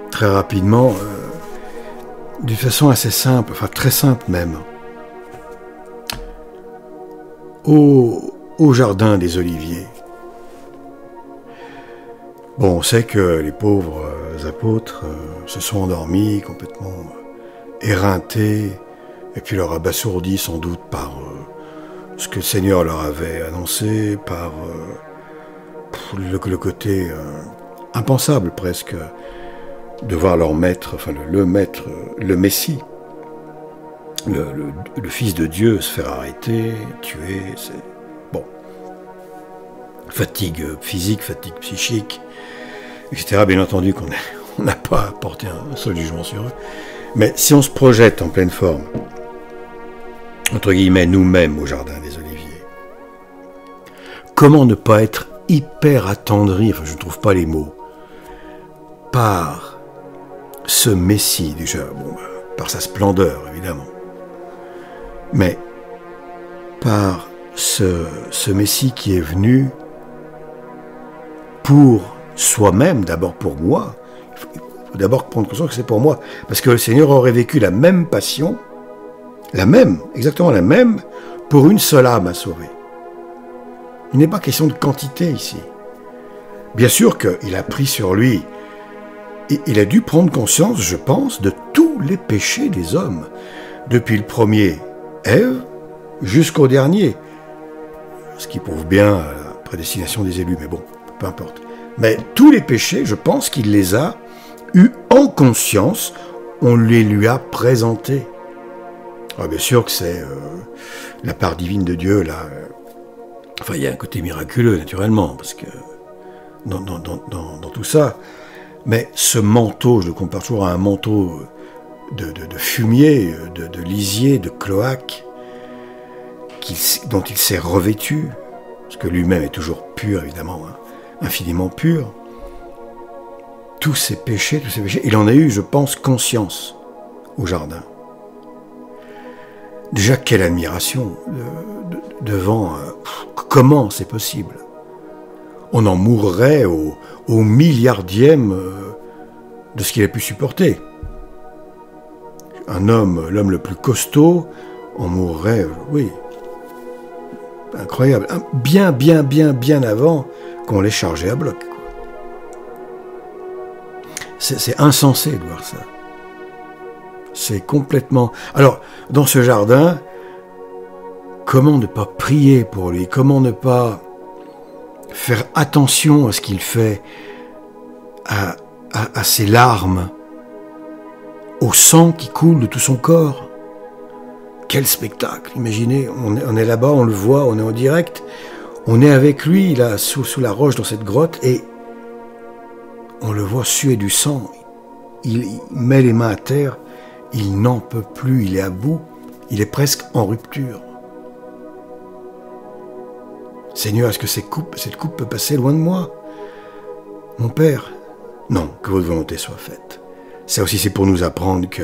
très rapidement, d'une façon assez simple, enfin très simple même, au jardin des Oliviers. Bon, on sait que les pauvres apôtres se sont endormis, complètement éreintés, et puis leur abasourdis sans doute par ce que le Seigneur leur avait annoncé, par le côté impensable presque de voir leur maître, enfin le maître, le Messie, le Fils de Dieu se faire arrêter, tuer, c'est bon. Fatigue physique, fatigue psychique, etc. Bien entendu qu'on n'a pas apporté un seul jugement sur eux. Mais si on se projette en pleine forme, entre guillemets, nous-mêmes au Jardin des Oliviers, comment ne pas être hyper attendri, enfin je ne trouve pas les mots, par ce Messie déjà, par sa splendeur évidemment, mais par ce Messie qui est venu pour soi-même, d'abord pour moi. Il faut d'abord prendre conscience que c'est pour moi. Parce que le Seigneur aurait vécu la même passion, la même, exactement la même, pour une seule âme à sauver. Il n'est pas question de quantité ici. Bien sûr qu'il a pris sur lui, et il a dû prendre conscience, je pense, de tous les péchés des hommes, depuis le premier, Ève, jusqu'au dernier. Ce qui prouve bien la prédestination des élus, mais bon, peu importe. Mais tous les péchés, je pense qu'il les a eus en conscience, on les lui a présentés. Alors bien sûr que c'est la part divine de Dieu, là. Enfin, il y a un côté miraculeux, naturellement, parce que dans tout ça. Mais ce manteau, je le compare toujours à un manteau de fumier, de lisier, de cloaque, dont il s'est revêtu, parce que lui-même est toujours pur, évidemment, hein, infiniment pur. Tous ces péchés, il en a eu, je pense, conscience au jardin. Déjà, quelle admiration devant comment c'est possible. On en mourrait au milliardième de ce qu'il a pu supporter. L'homme le plus costaud, on mourrait, oui, incroyable, bien avant qu'on l'ait chargé à bloc. C'est insensé de voir ça. C'est complètement... Alors, dans ce jardin, comment ne pas prier pour lui? Comment ne pas faire attention à ce qu'il fait, à ses larmes, au sang qui coule de tout son corps? Quel spectacle! Imaginez, on est là-bas, on le voit, on est en direct, on est avec lui, là, sous la roche, dans cette grotte, et on le voit suer du sang. Il met les mains à terre, il n'en peut plus, il est à bout, il est presque en rupture. Seigneur, est-ce que cette coupe peut passer loin de moi? Mon Père, non, que votre volonté soit faite. Ça aussi, c'est pour nous apprendre que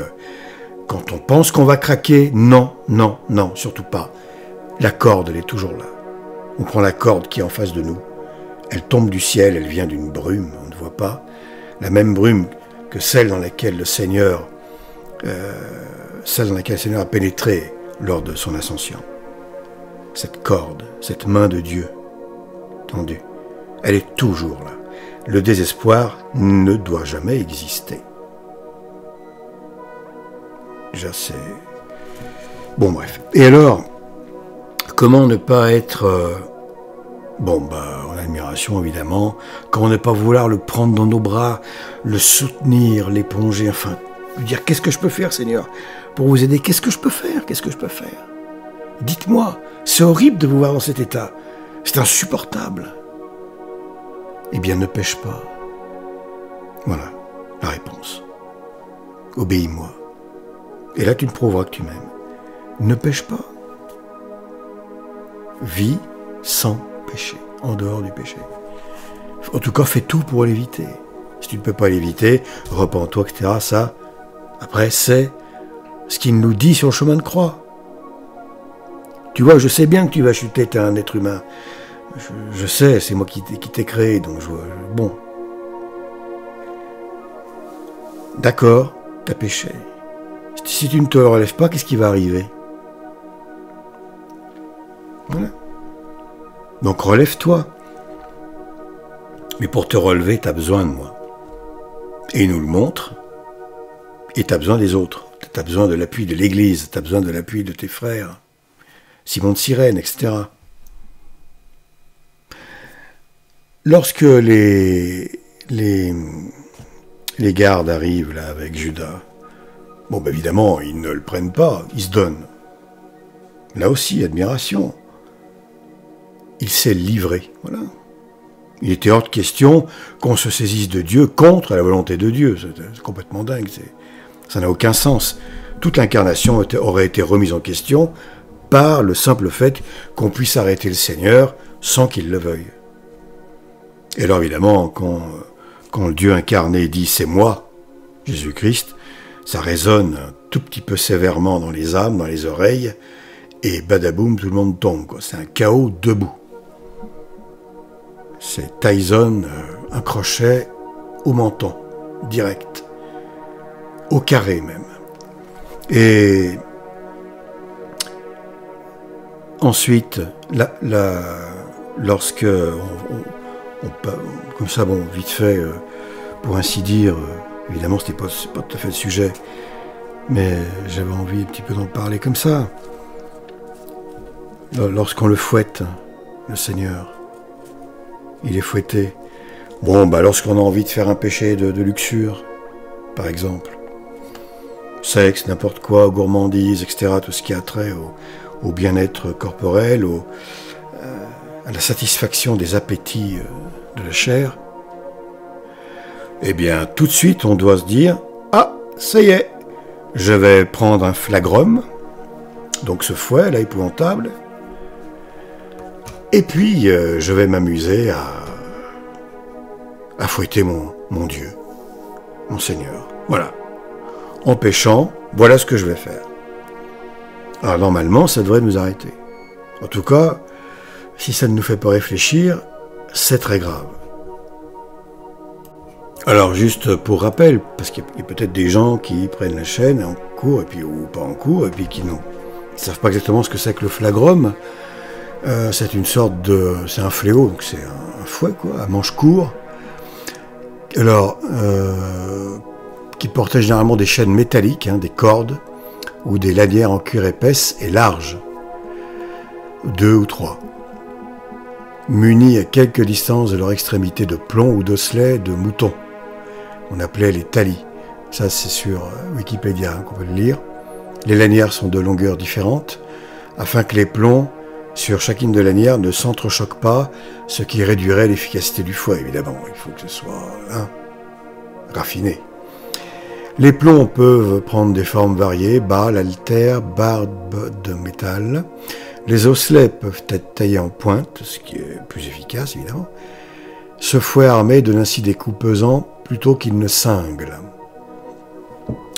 quand on pense qu'on va craquer, non, surtout pas. La corde, elle est toujours là. On prend la corde qui est en face de nous. Elle tombe du ciel, elle vient d'une brume, on ne voit pas. La même brume que celle dans laquelle le Seigneur a pénétré lors de son ascension. Cette corde, cette main de Dieu tendue, elle est toujours là. Le désespoir ne doit jamais exister. Déjà, c'est... Bon, bref. Et alors, comment ne pas être... en admiration, évidemment. Comment ne pas vouloir le prendre dans nos bras, le soutenir, l'éponger, enfin, lui dire, qu'est-ce que je peux faire, Seigneur, pour vous aider? Qu'est-ce que je peux faire? Dites-moi, c'est horrible de vous voir dans cet état. C'est insupportable. Eh bien, ne pêche pas. Voilà la réponse. Obéis-moi. Et là, tu me prouveras que tu m'aimes. Ne pêche pas. Vis sans péché, en dehors du péché. En tout cas, fais tout pour l'éviter. Si tu ne peux pas l'éviter, repens-toi, etc. Ça, après, c'est ce qu'il nous dit sur le chemin de croix. Tu vois, je sais bien que tu vas chuter, tu es un être humain. Je sais, c'est moi qui t'ai créé, donc bon. D'accord, tu as péché. Si tu ne te relèves pas, qu'est-ce qui va arriver? Voilà. Donc relève-toi. Mais pour te relever, tu as besoin de moi. Et il nous le montre. Et tu as besoin des autres. Tu as besoin de l'appui de l'Église. Tu as besoin de l'appui de tes frères. Simon de Cyrène, etc. Lorsque les gardes arrivent là avec Judas, évidemment, ils ne le prennent pas, ils se donnent. Là aussi, admiration. Il s'est livré, voilà. Il était hors de question qu'on se saisisse de Dieu contre la volonté de Dieu. C'est complètement dingue, ça n'a aucun sens. Toute l'incarnation aurait été remise en question par le simple fait qu'on puisse arrêter le Seigneur sans qu'il le veuille. Et alors évidemment, quand le Dieu incarné dit « c'est moi, Jésus-Christ », ça résonne un tout petit peu sévèrement dans les âmes, dans les oreilles, et badaboum, tout le monde tombe, quoi. C'est un chaos debout. C'est Tyson, un crochet au menton, direct, au carré même. Et ensuite, lorsque comme ça, bon, vite fait, pour ainsi dire, évidemment, c'est pas tout à fait le sujet, mais j'avais envie un petit peu d'en parler comme ça. Lorsqu'on le fouette, le Seigneur, il est fouetté. Bon, bah, lorsqu'on a envie de faire un péché de luxure, par exemple, sexe, n'importe quoi, gourmandise, etc., tout ce qui a trait au bien-être corporel, à la satisfaction des appétits de la chair, eh bien, tout de suite, on doit se dire « Ah, ça y est, je vais prendre un flagrum, donc ce fouet, là, épouvantable, et puis je vais m'amuser à fouetter mon Dieu, mon Seigneur. Voilà. En péchant, voilà ce que je vais faire. » Alors, normalement, ça devrait nous arrêter. En tout cas, si ça ne nous fait pas réfléchir, c'est très grave. Alors, juste pour rappel, parce qu'il y a peut-être des gens qui prennent la chaîne en cours, ou pas en cours, et puis qui ne savent pas exactement ce que c'est que le flagrum. C'est une sorte de... c'est un fléau, donc c'est un fouet, quoi, à manche court. Alors, qui portait généralement des chaînes métalliques, hein, des cordes, ou des lanières en cuir épaisse et larges, 2 ou 3, munis à quelques distances de leur extrémité de plomb ou d'osselets de mouton. On appelait les talis. Ça, c'est sur Wikipédia, hein, qu'on peut le lire. Les lanières sont de longueurs différentes, afin que les plombs sur chacune de lanières ne s'entrechoquent pas, ce qui réduirait l'efficacité du fouet, évidemment. Il faut que ce soit raffiné. Les plombs peuvent prendre des formes variées, balles, haltères, barbes de métal. Les osselets peuvent être taillés en pointe, ce qui est plus efficace, évidemment. Ce fouet armé donne ainsi des coups pesants plutôt qu'il ne cingle.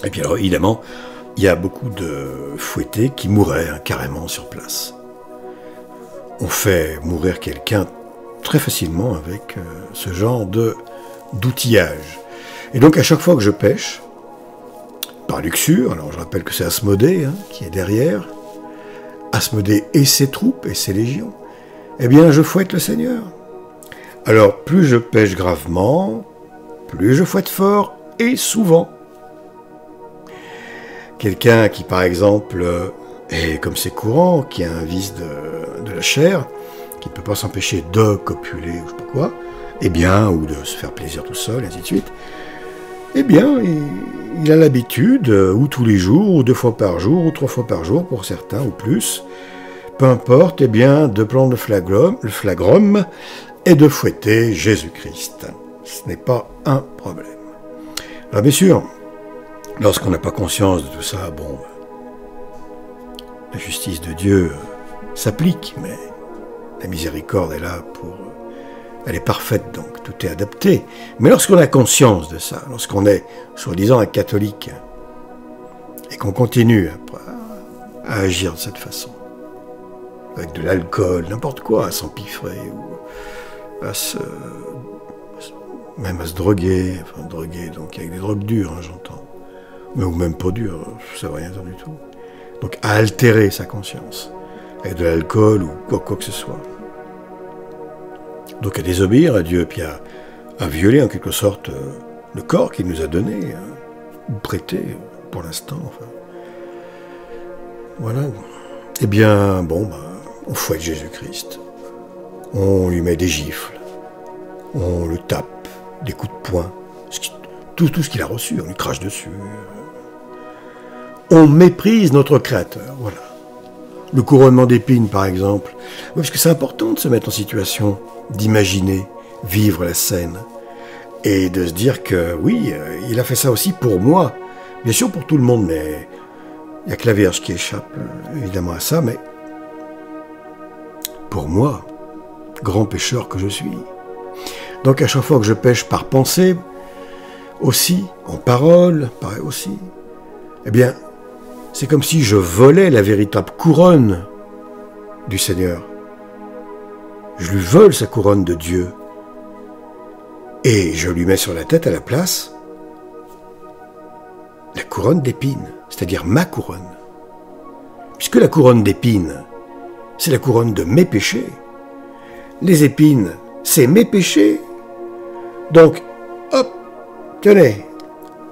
Et puis alors, évidemment, il y a beaucoup de fouettés qui mourraient carrément sur place. On fait mourir quelqu'un très facilement avec ce genre d'outillage. Et donc, à chaque fois que je pêche, par luxure, alors je rappelle que c'est Asmodée qui est derrière, Asmodée et ses troupes et ses légions, eh bien, je fouette le Seigneur. Alors, plus je pêche gravement, plus je fouette fort et souvent. Quelqu'un qui, par exemple, est comme c'est courant, qui a un vice de la chair, qui ne peut pas s'empêcher de copuler ou je sais pas quoi, eh bien, ou de se faire plaisir tout seul, et ainsi de suite, eh bien, il a l'habitude, ou tous les jours, ou 2 fois par jour, ou 3 fois par jour, pour certains, ou plus, peu importe, eh bien, de prendre le flagrum et de fouetter Jésus-Christ. Ce n'est pas un problème. Alors, bien sûr, lorsqu'on n'a pas conscience de tout ça, bon, la justice de Dieu s'applique, mais la miséricorde est là pour... Elle est parfaite, donc tout est adapté. Mais lorsqu'on a conscience de ça, lorsqu'on est, soi-disant, un catholique, et qu'on continue à agir de cette façon, avec de l'alcool, n'importe quoi, à s'empiffrer, ou même à se droguer, donc avec des drogues dures, j'entends, mais ou même pas dures, ça ne veut rien dire du tout. Donc à altérer sa conscience, avec de l'alcool ou quoi que ce soit. Donc à désobéir à Dieu, puis à violer en quelque sorte le corps qu'il nous a donné, ou prêté pour l'instant. Enfin. Voilà. Eh bien, bon, on fouette Jésus-Christ. On lui met des gifles. On le tape, des coups de poing. Tout ce qu'il a reçu, on lui crache dessus. On méprise notre Créateur, voilà. Le couronnement d'épines, par exemple. Oui, parce que c'est important de se mettre en situation d'imaginer, vivre la scène, et de se dire que, oui, il a fait ça aussi pour moi. Bien sûr pour tout le monde, mais il n'y a que la Vierge qui échappe, évidemment, à ça, mais pour moi, grand pécheur que je suis. Donc à chaque fois que je pêche par pensée, aussi, en parole, pareil aussi, eh bien, c'est comme si je volais la véritable couronne du Seigneur. Je lui vole sa couronne de Dieu. Et je lui mets sur la tête à la place la couronne d'épines, c'est-à-dire ma couronne. Puisque la couronne d'épines, c'est la couronne de mes péchés. Les épines, c'est mes péchés. Donc, hop, tenez,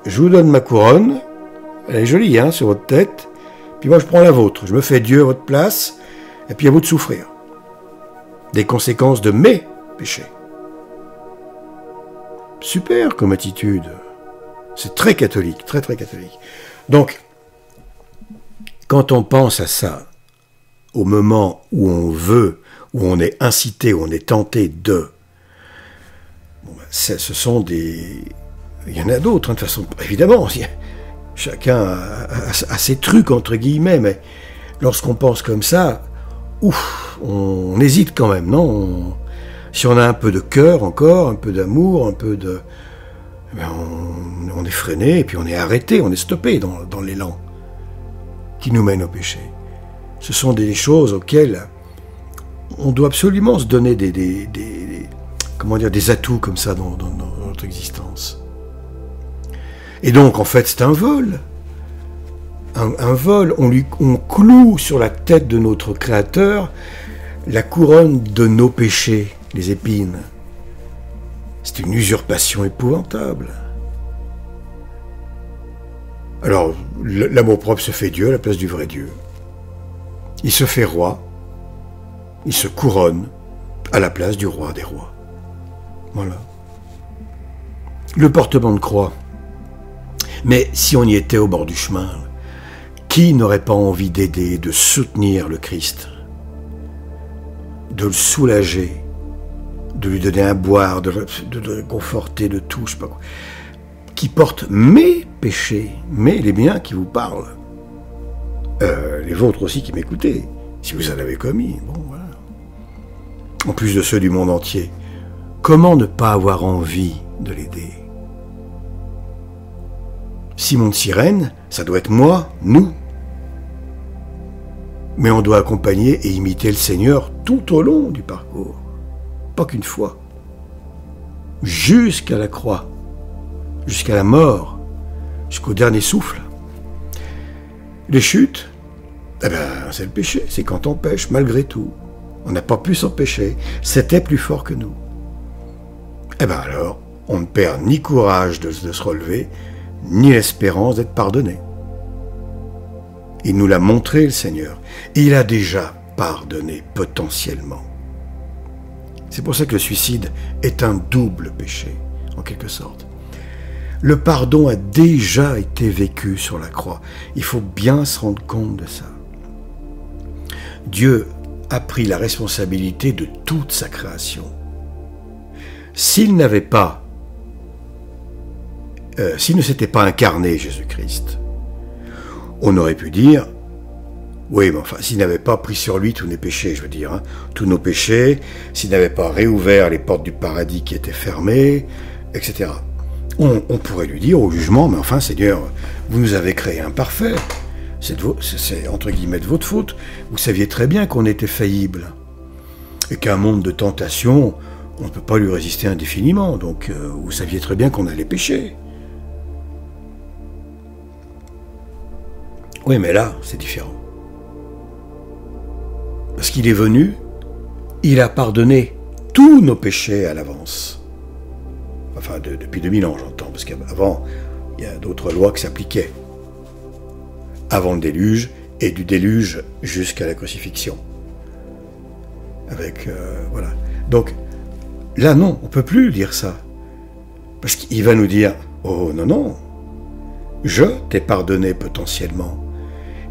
je vous donne ma couronne. Elle est jolie, hein, sur votre tête. Puis moi, je prends la vôtre. Je me fais Dieu à votre place. Et puis à vous de souffrir des conséquences de mes péchés. Super comme attitude. C'est très catholique, très très catholique. Donc, quand on pense à ça, au moment où on veut, où on est incité, où on est tenté de... Bon, ce sont des... Il y en a d'autres, hein, de toute façon, évidemment. Chacun a ses trucs, entre guillemets, mais lorsqu'on pense comme ça, ouf, on hésite quand même, non? Si on a un peu de cœur encore, un peu d'amour, un peu de... Ben on est freiné, et puis on est arrêté, on est stoppé dans l'élan qui nous mène au péché. Ce sont des choses auxquelles on doit absolument se donner des atouts comme ça dans notre existence. Et donc, en fait, c'est un vol. Un vol, on cloue sur la tête de notre Créateur la couronne de nos péchés, les épines. C'est une usurpation épouvantable. Alors, l'amour-propre se fait Dieu à la place du vrai Dieu. Il se fait roi, il se couronne à la place du roi des rois. Voilà. Le portement de croix. Mais si on y était au bord du chemin, qui n'aurait pas envie d'aider, de soutenir le Christ, de le soulager, de lui donner à boire, de le conforter, de tout, je sais pas quoi, qui porte mes péchés, mais les miens qui vous parlent, les vôtres aussi qui m'écoutez, si vous en avez commis, bon voilà. En plus de ceux du monde entier, comment ne pas avoir envie de l'aider? Simon de Cyrène, ça doit être moi, nous. Mais on doit accompagner et imiter le Seigneur tout au long du parcours. Pas qu'une fois. Jusqu'à la croix, jusqu'à la mort, jusqu'au dernier souffle. Les chutes, c'est le péché, c'est quand on pêche malgré tout. On n'a pas pu s'empêcher, c'était plus fort que nous. Alors, on ne perd ni courage de se relever, ni l'espérance d'être pardonné. Il nous l'a montré, le Seigneur. Il a déjà pardonné potentiellement. C'est pour ça que le suicide est un double péché, en quelque sorte. Le pardon a déjà été vécu sur la croix. Il faut bien se rendre compte de ça. Dieu a pris la responsabilité de toute sa création. S'il ne s'était pas incarné, Jésus-Christ, on aurait pu dire, oui, mais enfin, s'il n'avait pas pris sur lui tous nos péchés, je veux dire, hein, tous nos péchés, s'il n'avait pas réouvert les portes du paradis qui étaient fermées, etc. On pourrait lui dire au jugement, mais enfin, Seigneur, vous nous avez créés imparfaits. C'est entre guillemets de votre faute. Vous saviez très bien qu'on était faillible. Et qu'un monde de tentation, on ne peut pas lui résister indéfiniment. Donc, vous saviez très bien qu'on allait pécher. Oui, mais là, c'est différent. Parce qu'il est venu, il a pardonné tous nos péchés à l'avance. Enfin, depuis 2000 ans, j'entends, parce qu'avant, il y a d'autres lois qui s'appliquaient. Avant le déluge, et du déluge jusqu'à la crucifixion. Voilà. Donc, là, non, on ne peut plus dire ça. Parce qu'il va nous dire, oh non, non, je t'ai pardonné potentiellement,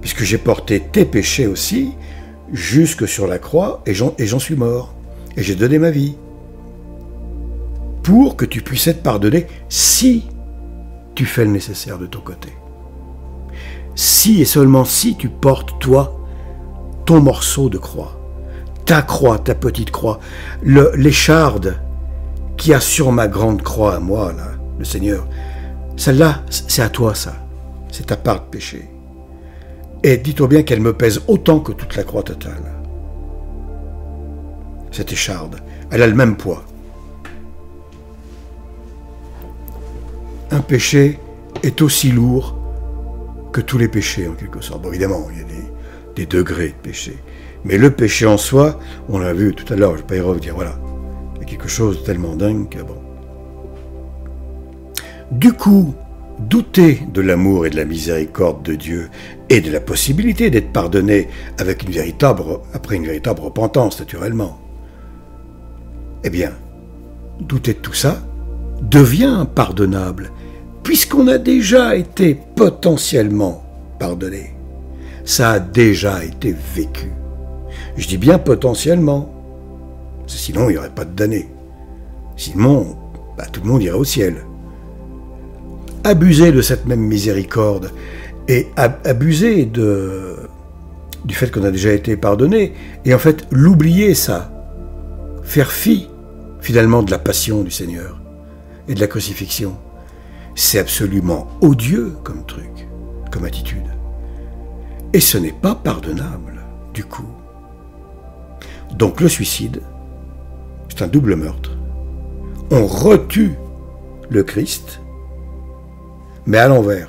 puisque j'ai porté tes péchés aussi, jusque sur la croix, et j'en suis mort, et j'ai donné ma vie, pour que tu puisses être pardonné si tu fais le nécessaire de ton côté. Si et seulement si tu portes, toi, ton morceau de croix, ta petite croix, l'écharde qu'il y a sur ma grande croix à moi, là, le Seigneur, celle-là, c'est à toi, ça. C'est ta part de péché. Et dis-toi bien qu'elle me pèse autant que toute la croix totale. cette écharde. Elle a le même poids. Un péché est aussi lourd que tous les péchés, en quelque sorte. Bon, évidemment, il y a des degrés de péché. Mais le péché en soi, on l'a vu tout à l'heure, je ne vais pas y revenir, voilà. Il y a quelque chose de tellement dingue que bon. Du coup, douter de l'amour et de la miséricorde de Dieu et de la possibilité d'être pardonné après une véritable repentance, naturellement. Eh bien, douter de tout ça devient impardonnable, puisqu'on a déjà été potentiellement pardonné. Ça a déjà été vécu. Je dis bien potentiellement, sinon il n'y aurait pas de damné. Sinon, tout le monde irait au ciel. Abuser de cette même miséricorde et abuser du fait qu'on a déjà été pardonné, et en fait l'oublier, ça, faire fi finalement de la passion du Seigneur et de la crucifixion, c'est absolument odieux comme truc, comme attitude. Et ce n'est pas pardonnable, du coup. Donc le suicide, c'est un double meurtre. On retue le Christ, mais à l'envers.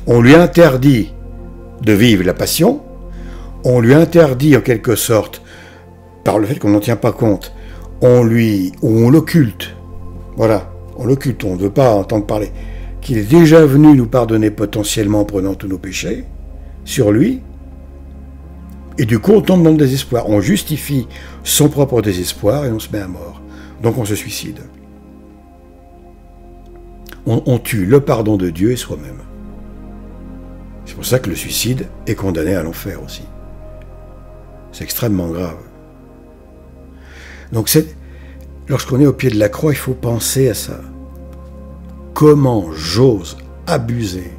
On lui interdit de vivre la passion, on lui interdit en quelque sorte, par le fait qu'on n'en tient pas compte, on l'occulte, voilà, on l'occulte, on ne veut pas entendre parler, qu'il est déjà venu nous pardonner potentiellement en prenant tous nos péchés sur lui, et du coup on tombe dans le désespoir, on justifie son propre désespoir et on se met à mort, donc on se suicide. On tue le pardon de Dieu et soi-même. C'est pour ça que le suicide est condamné à l'enfer aussi. C'est extrêmement grave. Donc lorsqu'on est au pied de la croix, il faut penser à ça. Comment j'ose abuser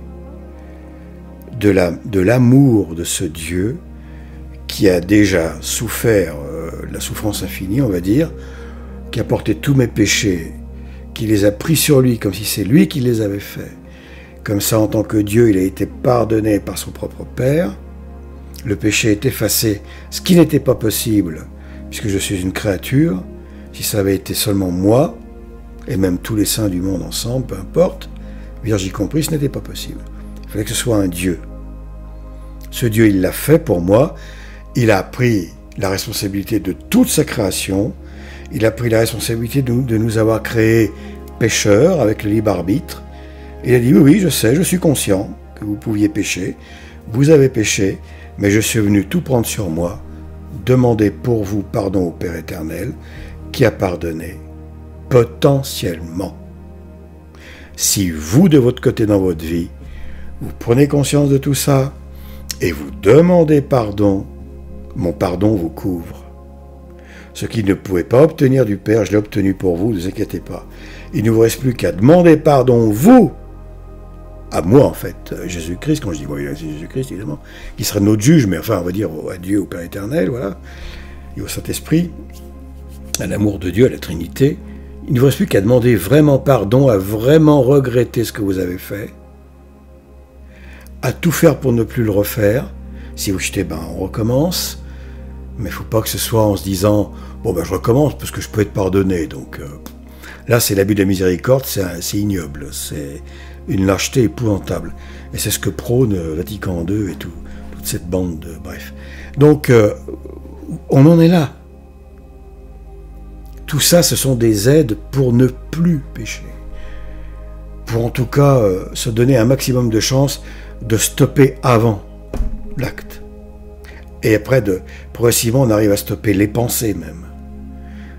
de l'amour de ce Dieu qui a déjà souffert la souffrance infinie, on va dire, qui a porté tous mes péchés, qui les a pris sur lui comme si c'est lui qui les avait faits. Comme ça, en tant que Dieu, il a été pardonné par son propre Père. Le péché est effacé, ce qui n'était pas possible, puisque je suis une créature. Si ça avait été seulement moi, et même tous les saints du monde ensemble, peu importe, Vierge y compris, ce n'était pas possible. Il fallait que ce soit un Dieu. Ce Dieu, il l'a fait pour moi. Il a pris la responsabilité de toute sa création. Il a pris la responsabilité de nous avoir créés pécheurs avec le libre arbitre. Il a dit, oui, je sais, je suis conscient que vous pouviez pécher. Vous avez péché, mais je suis venu tout prendre sur moi, demander pour vous pardon au Père éternel, qui a pardonné potentiellement. Si vous, de votre côté dans votre vie, vous prenez conscience de tout ça et vous demandez pardon, mon pardon vous couvre. Ce qu'il ne pouvait pas obtenir du Père, je l'ai obtenu pour vous, ne vous inquiétez pas. Il ne vous reste plus qu'à demander pardon, vous, à moi en fait, Jésus-Christ, quand je dis moi, c'est Jésus-Christ évidemment, qui sera notre juge, mais enfin on va dire à Dieu, au Père éternel, voilà, et au Saint-Esprit, à l'amour de Dieu, à la Trinité. Il ne vous reste plus qu'à demander vraiment pardon, à vraiment regretter ce que vous avez fait, à tout faire pour ne plus le refaire. Si vous jetez, on recommence. Mais il ne faut pas que ce soit en se disant « Bon, je recommence parce que je peux être pardonné. » Donc là, c'est l'abus de la miséricorde, c'est ignoble. C'est une lâcheté épouvantable. Et c'est ce que prône Vatican II et toute cette bande de... Bref. Donc, on en est là. Tout ça, ce sont des aides pour ne plus pécher. Pour en tout cas se donner un maximum de chances de stopper avant l'acte. Et après, progressivement, on arrive à stopper les pensées même.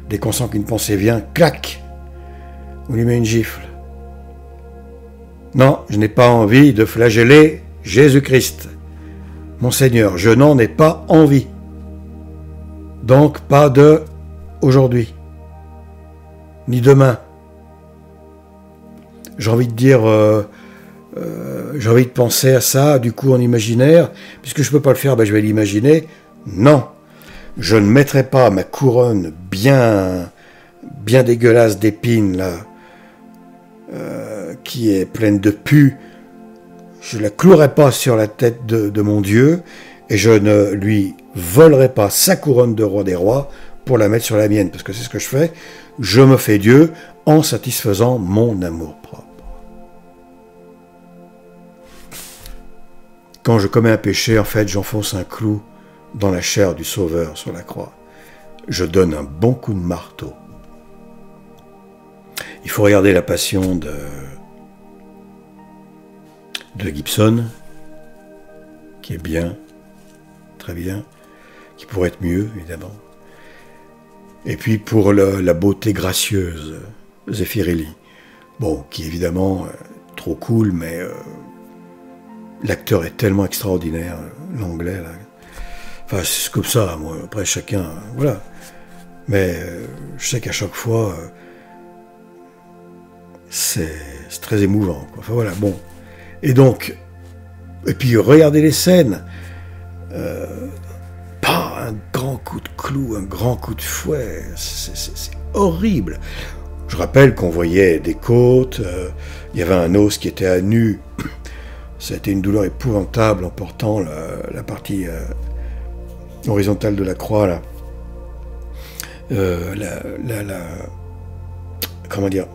Dès qu'on sent qu'une pensée vient, clac, on lui met une gifle. Non, je n'ai pas envie de flageller Jésus-Christ. Mon Seigneur, je n'en ai pas envie. Donc, pas de aujourd'hui, ni demain. J'ai envie de dire... j'ai envie de penser à ça, du coup en imaginaire, puisque je ne peux pas le faire, je vais l'imaginer. Non, je ne mettrai pas ma couronne bien dégueulasse d'épines, là, qui est pleine de pus, je ne la clouerai pas sur la tête de mon Dieu, et je ne lui volerai pas sa couronne de roi des rois pour la mettre sur la mienne, parce que c'est ce que je fais. Je me fais Dieu en satisfaisant mon amour-propre. Quand je commets un péché, en fait, j'enfonce un clou dans la chair du Sauveur sur la croix. Je donne un bon coup de marteau. Il faut regarder la Passion de Gibson, qui est bien, très bien, qui pourrait être mieux, évidemment. Et puis pour la beauté gracieuse, Zeffirelli, bon, qui est évidemment trop cool, mais l'acteur est tellement extraordinaire, l'anglais, là. Enfin, c'est comme ça, moi, après chacun, voilà. Mais je sais qu'à chaque fois, c'est très émouvant, quoi. Enfin voilà, bon. Et donc, et puis regardez les scènes, un grand coup de clou, un grand coup de fouet, c'est horrible. Je rappelle qu'on voyait des côtes, il y avait un os qui était à nu, ça a été une douleur épouvantable en portant la partie horizontale de la croix, là. Comment dire,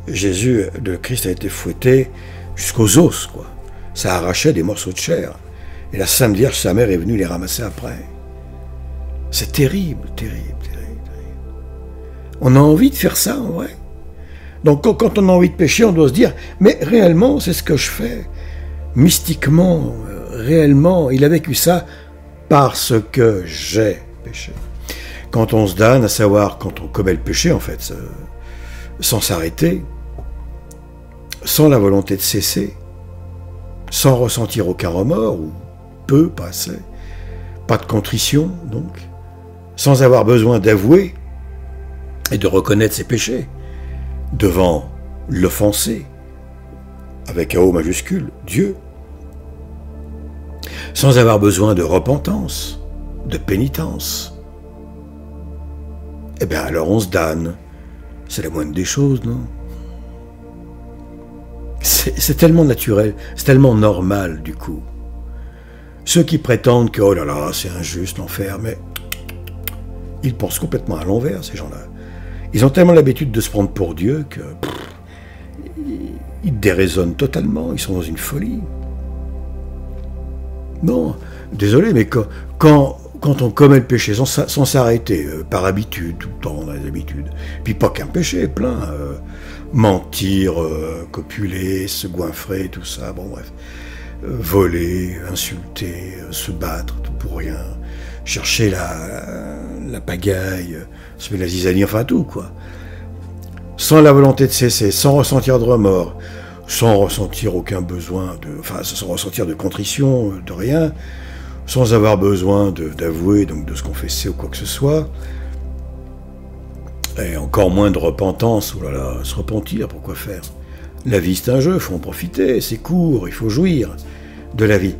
Jésus, le Christ a été fouetté jusqu'aux os, quoi. Ça arrachait des morceaux de chair. Et la Sainte Vierge, sa mère, est venue les ramasser après. C'est terrible, terrible, terrible, terrible. On a envie de faire ça, en vrai. Donc, quand on a envie de pécher, on doit se dire, mais réellement, c'est ce que je fais. Mystiquement, réellement, il a vécu ça parce que j'ai péché. Quand on se damne, à savoir, quand on commet le péché, en fait, sans s'arrêter, sans la volonté de cesser, sans ressentir aucun remords, ou peu, pas assez, pas de contrition, donc, sans avoir besoin d'avouer et de reconnaître ses péchés devant l'offensé, avec un O majuscule, Dieu, sans avoir besoin de repentance, de pénitence, eh bien alors on se damne. C'est la moindre des choses, non? C'est tellement naturel, c'est tellement normal, du coup. Ceux qui prétendent que, oh là là, c'est injuste, l'enfer, mais ils pensent complètement à l'envers, ces gens-là. Ils ont tellement l'habitude de se prendre pour Dieu que ils déraisonnent totalement, ils sont dans une folie. Non, désolé, mais quand on commet le péché sans s'arrêter, par habitude, tout le temps on a des habitudes, puis pas qu'un péché, plein, mentir, copuler, se goinfrer, tout ça, bon bref, voler, insulter, se battre, tout pour rien, chercher la pagaille, se mettre la zizanie, enfin tout, quoi. Sans la volonté de cesser, sans ressentir de remords, sans ressentir aucun besoin sans ressentir de contrition, de rien, sans avoir besoin d'avouer, donc de se confesser ou quoi que ce soit, et encore moins de repentance, oh là là, se repentir, pourquoi faire? La vie c'est un jeu, il faut en profiter, c'est court, il faut jouir de la vie,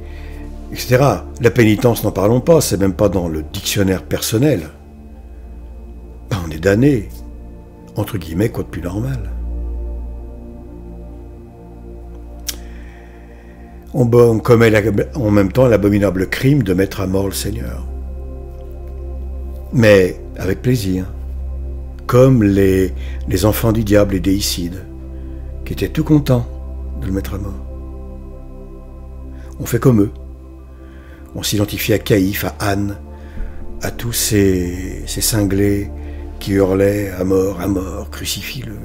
etc. La pénitence, n'en parlons pas, c'est même pas dans le dictionnaire personnel. Ben, on est damné, entre guillemets, quoi de plus normal? On commet en même temps l'abominable crime de mettre à mort le Seigneur. Mais avec plaisir, comme les enfants du diable, les déicides, qui étaient tout contents de le mettre à mort. On fait comme eux. On s'identifie à Caïphe, à Anne, à tous ces cinglés qui hurlaient à mort, crucifie-le.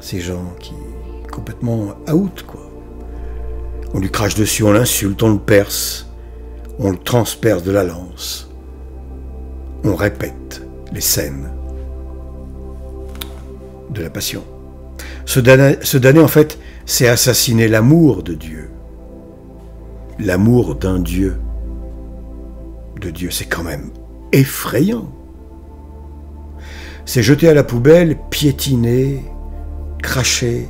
Ces gens qui complètement out, quoi. On lui crache dessus, on l'insulte, on le perce, on le transperce de la lance. On répète les scènes de la Passion. Se damner, en fait, c'est assassiner l'amour de Dieu. L'amour d'un Dieu. De Dieu, c'est quand même effrayant. C'est jeter à la poubelle, piétiner, cracher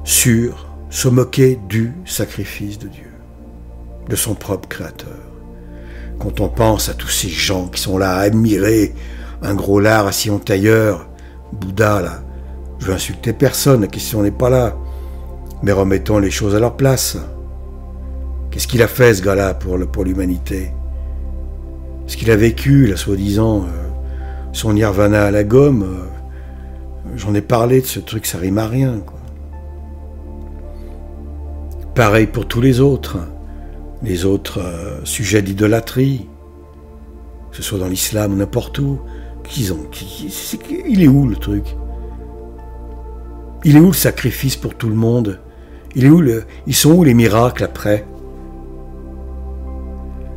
sur, se moquer du sacrifice de Dieu, de son propre Créateur. Quand on pense à tous ces gens qui sont là à admirer un gros lard assis en tailleur, Bouddha, là, je veux insulter personne, la question n'est pas là, mais remettons les choses à leur place. Qu'est-ce qu'il a fait, ce gars-là, pour l'humanité? Ce qu'il a vécu, là, soi-disant, son nirvana à la gomme, j'en ai parlé de ce truc, ça rime à rien, quoi. Pareil pour tous les autres sujets d'idolâtrie, que ce soit dans l'islam ou n'importe où. Il est où le truc? Il est où le sacrifice pour tout le monde? Ils sont où les miracles après?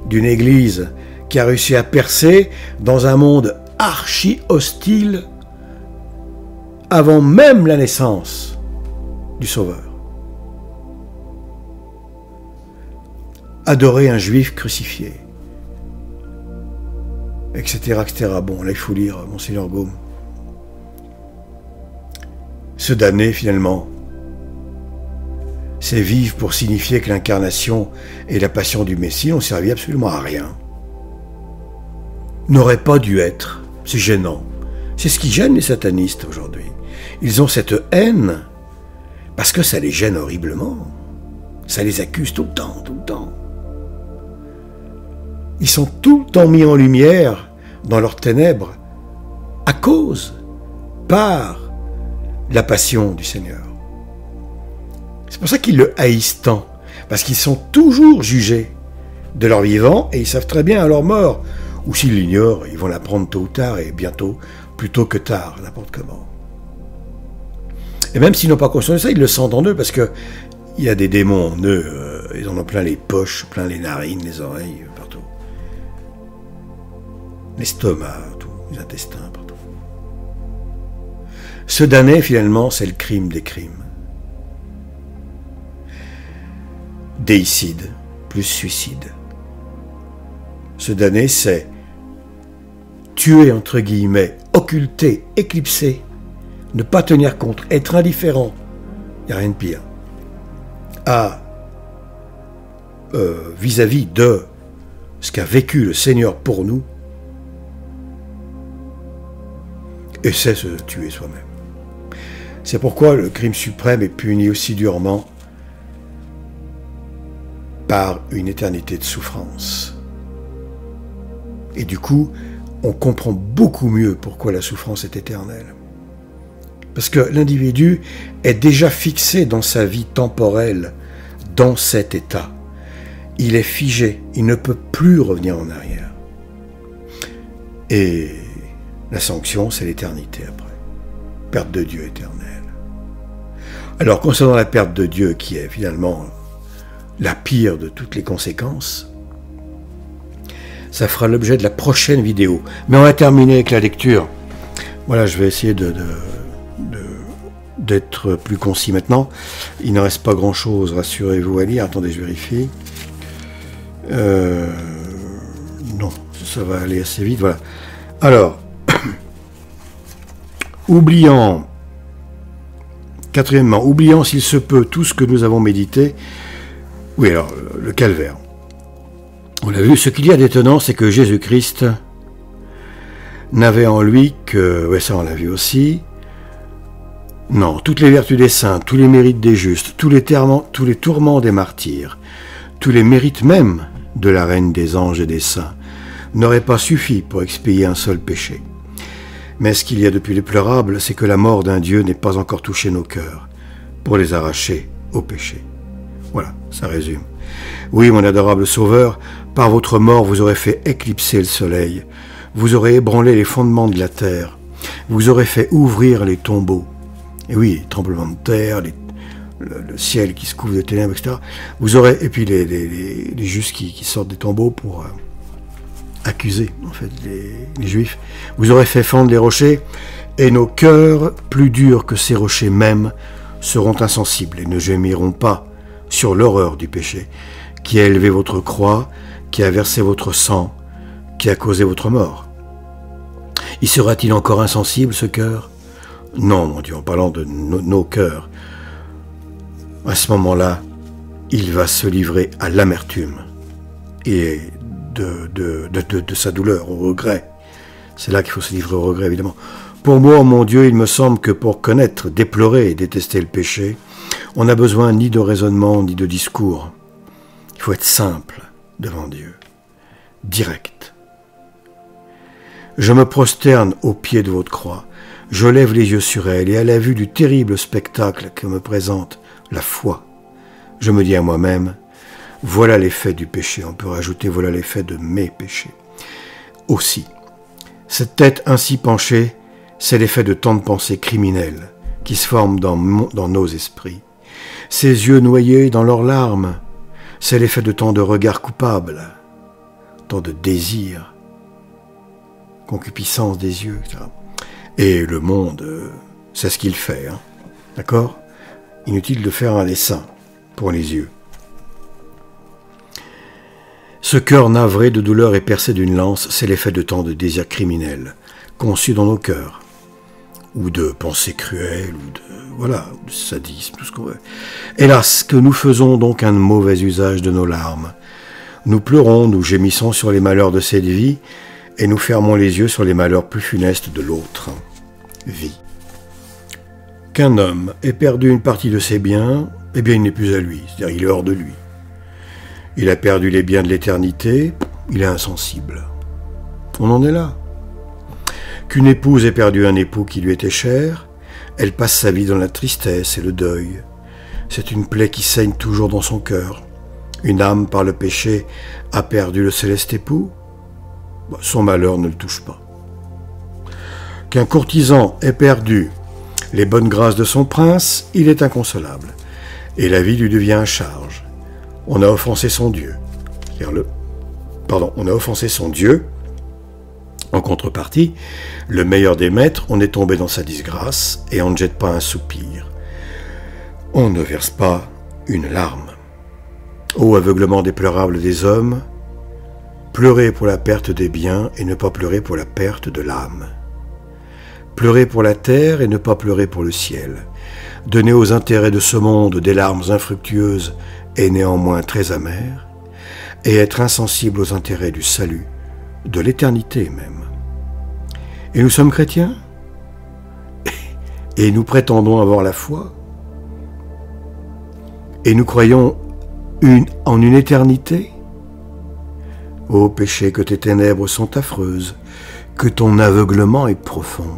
D'une église qui a réussi à percer dans un monde archi-hostile avant même la naissance du Sauveur. Adorer un juif crucifié, etc., etc. Bon, là, il faut lire Monseigneur Gaume. Se damner, finalement, c'est vivre pour signifier que l'incarnation et la passion du Messie n'ont servi absolument à rien. N'aurait pas dû être. C'est gênant. C'est ce qui gêne les satanistes aujourd'hui. Ils ont cette haine parce que ça les gêne horriblement. Ça les accuse tout le temps, tout le temps. Ils sont tout le temps mis en lumière dans leurs ténèbres à cause, par la passion du Seigneur. C'est pour ça qu'ils le haïssent tant, parce qu'ils sont toujours jugés de leur vivant et ils savent très bien à leur mort, ou s'ils l'ignorent, ils vont l'apprendre tôt ou tard et bientôt, plutôt que tard, n'importe comment. Et même s'ils n'ont pas conscience de ça, ils le sentent en eux, parce que il y a des démons en eux, ils en ont plein les poches, plein les narines, les oreilles, partout. L'estomac, tout, les intestins, partout. Se damner, finalement, c'est le crime des crimes. Déicide plus suicide. Se damner, c'est tuer, entre guillemets, occulter, éclipser, ne pas tenir compte, être indifférent, il n'y a rien de pire, vis-à-vis de ce qu'a vécu le Seigneur pour nous, et c'est se tuer soi-même. C'est pourquoi le crime suprême est puni aussi durement par une éternité de souffrance. Et du coup, on comprend beaucoup mieux pourquoi la souffrance est éternelle. Parce que l'individu est déjà fixé dans sa vie temporelle, dans cet état. Il est figé, il ne peut plus revenir en arrière. Et la sanction, c'est l'éternité après. Perte de Dieu éternelle. Alors, concernant la perte de Dieu, qui est finalement la pire de toutes les conséquences, ça fera l'objet de la prochaine vidéo. Mais on va terminer avec la lecture. Voilà, je vais essayer d'être plus concis maintenant. Il ne reste pas grand-chose, rassurez-vous, à lire. Attendez, je vérifie. Non, ça va aller assez vite. Voilà. Alors, quatrièmement, oubliant s'il se peut tout ce que nous avons médité. Oui, alors, le calvaire. On l'a vu, ce qu'il y a d'étonnant, c'est que Jésus-Christ n'avait en lui que, ouais, ça on l'a vu aussi, non, toutes les vertus des saints, tous les mérites des justes, tous les tourments des martyrs, tous les mérites même de la reine des anges et des saints, n'auraient pas suffi pour expier un seul péché. Mais ce qu'il y a de plus déplorable, c'est que la mort d'un Dieu n'ait pas encore touché nos cœurs pour les arracher au péché. Voilà, ça résume. Oui, mon adorable Sauveur, par votre mort, vous aurez fait éclipser le soleil, vous aurez ébranlé les fondements de la terre, vous aurez fait ouvrir les tombeaux. Et oui, tremblements de terre, le ciel qui se couvre de ténèbres, etc. Vous aurez, et puis les justes qui sortent des tombeaux pour accuser, en fait, les juifs. Vous aurez fait fendre les rochers, et nos cœurs, plus durs que ces rochers même, seront insensibles et ne gémiront pas sur l'horreur du péché, qui a élevé votre croix, qui a versé votre sang, qui a causé votre mort. Y sera-t-il encore insensible, ce cœur? Non, mon Dieu, en parlant de nos cœurs, à ce moment-là, il va se livrer à l'amertume et de sa douleur, au regret. C'est là qu'il faut se livrer au regret, évidemment. Pour moi, mon Dieu, il me semble que pour connaître, déplorer et détester le péché, on n'a besoin ni de raisonnement, ni de discours. Il Il faut être simple devant Dieu, direct. Je me prosterne au pied de votre croix, je lève les yeux sur elle, et à la vue du terrible spectacle que me présente la foi, je me dis à moi-même, voilà l'effet du péché. On peut rajouter, voilà l'effet de mes péchés. Aussi, cette tête ainsi penchée, c'est l'effet de tant de pensées criminelles qui se forment dans nos esprits. Ces yeux noyés dans leurs larmes, c'est l'effet de tant de regards coupables, tant de désirs, concupiscence des yeux, etc. Et le monde, c'est ce qu'il fait, hein. D'accord? Inutile de faire un dessin pour les yeux. Ce cœur navré de douleur et percé d'une lance, c'est l'effet de tant de désirs criminels, conçus dans nos cœurs, ou de pensées cruelles, ou de sadisme, tout ce qu'on veut. Hélas, que nous faisons donc un mauvais usage de nos larmes. Nous pleurons, nous gémissons sur les malheurs de cette vie, et nous fermons les yeux sur les malheurs plus funestes de l'autre vie. Qu'un homme ait perdu une partie de ses biens, eh bien il n'est plus à lui, c'est-à-dire il est hors de lui. Il a perdu les biens de l'éternité, il est insensible. On en est là. Qu'une épouse ait perdu un époux qui lui était cher, elle passe sa vie dans la tristesse et le deuil. C'est une plaie qui saigne toujours dans son cœur. Une âme, par le péché, a perdu le céleste époux. Son malheur ne le touche pas. Qu'un courtisan ait perdu les bonnes grâces de son prince, il est inconsolable, et la vie lui devient à charge. On a offensé son Dieu. On a offensé son Dieu. En contrepartie, le meilleur des maîtres, on est tombé dans sa disgrâce et on ne jette pas un soupir. On ne verse pas une larme. Ô aveuglement déplorable des hommes, pleurer pour la perte des biens et ne pas pleurer pour la perte de l'âme. Pleurer pour la terre et ne pas pleurer pour le ciel. Donner aux intérêts de ce monde des larmes infructueuses et néanmoins très amères, et être insensible aux intérêts du salut, de l'éternité même. Et nous sommes chrétiens, et nous prétendons avoir la foi, et nous croyons en une éternité. Ô péché, que tes ténèbres sont affreuses, que ton aveuglement est profond.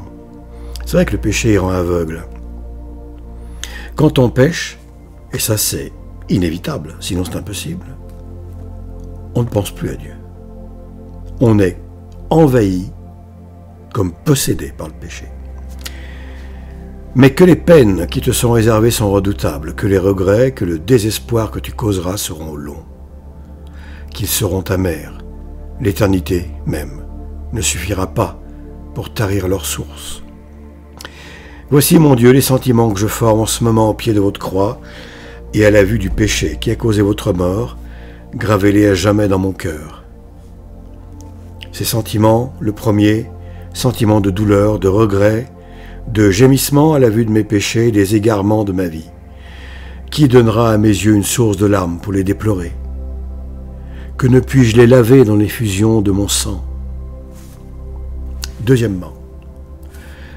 C'est vrai que le péché rend aveugle. Quand on pêche, et ça c'est inévitable, sinon c'est impossible, on ne pense plus à Dieu. On est envahi, comme possédé par le péché. Mais que les peines qui te sont réservées sont redoutables, que les regrets, que le désespoir que tu causeras seront longs, qu'ils seront amers. L'éternité même ne suffira pas pour tarir leur source. Voici, mon Dieu, les sentiments que je forme en ce moment au pied de votre croix et à la vue du péché qui a causé votre mort, gravez-les à jamais dans mon cœur. Ces sentiments, le premier, sentiment de douleur, de regret, de gémissement à la vue de mes péchés et des égarements de ma vie. Qui donnera à mes yeux une source de larmes pour les déplorer? Que ne puis-je les laver dans l'effusion de mon sang? Deuxièmement,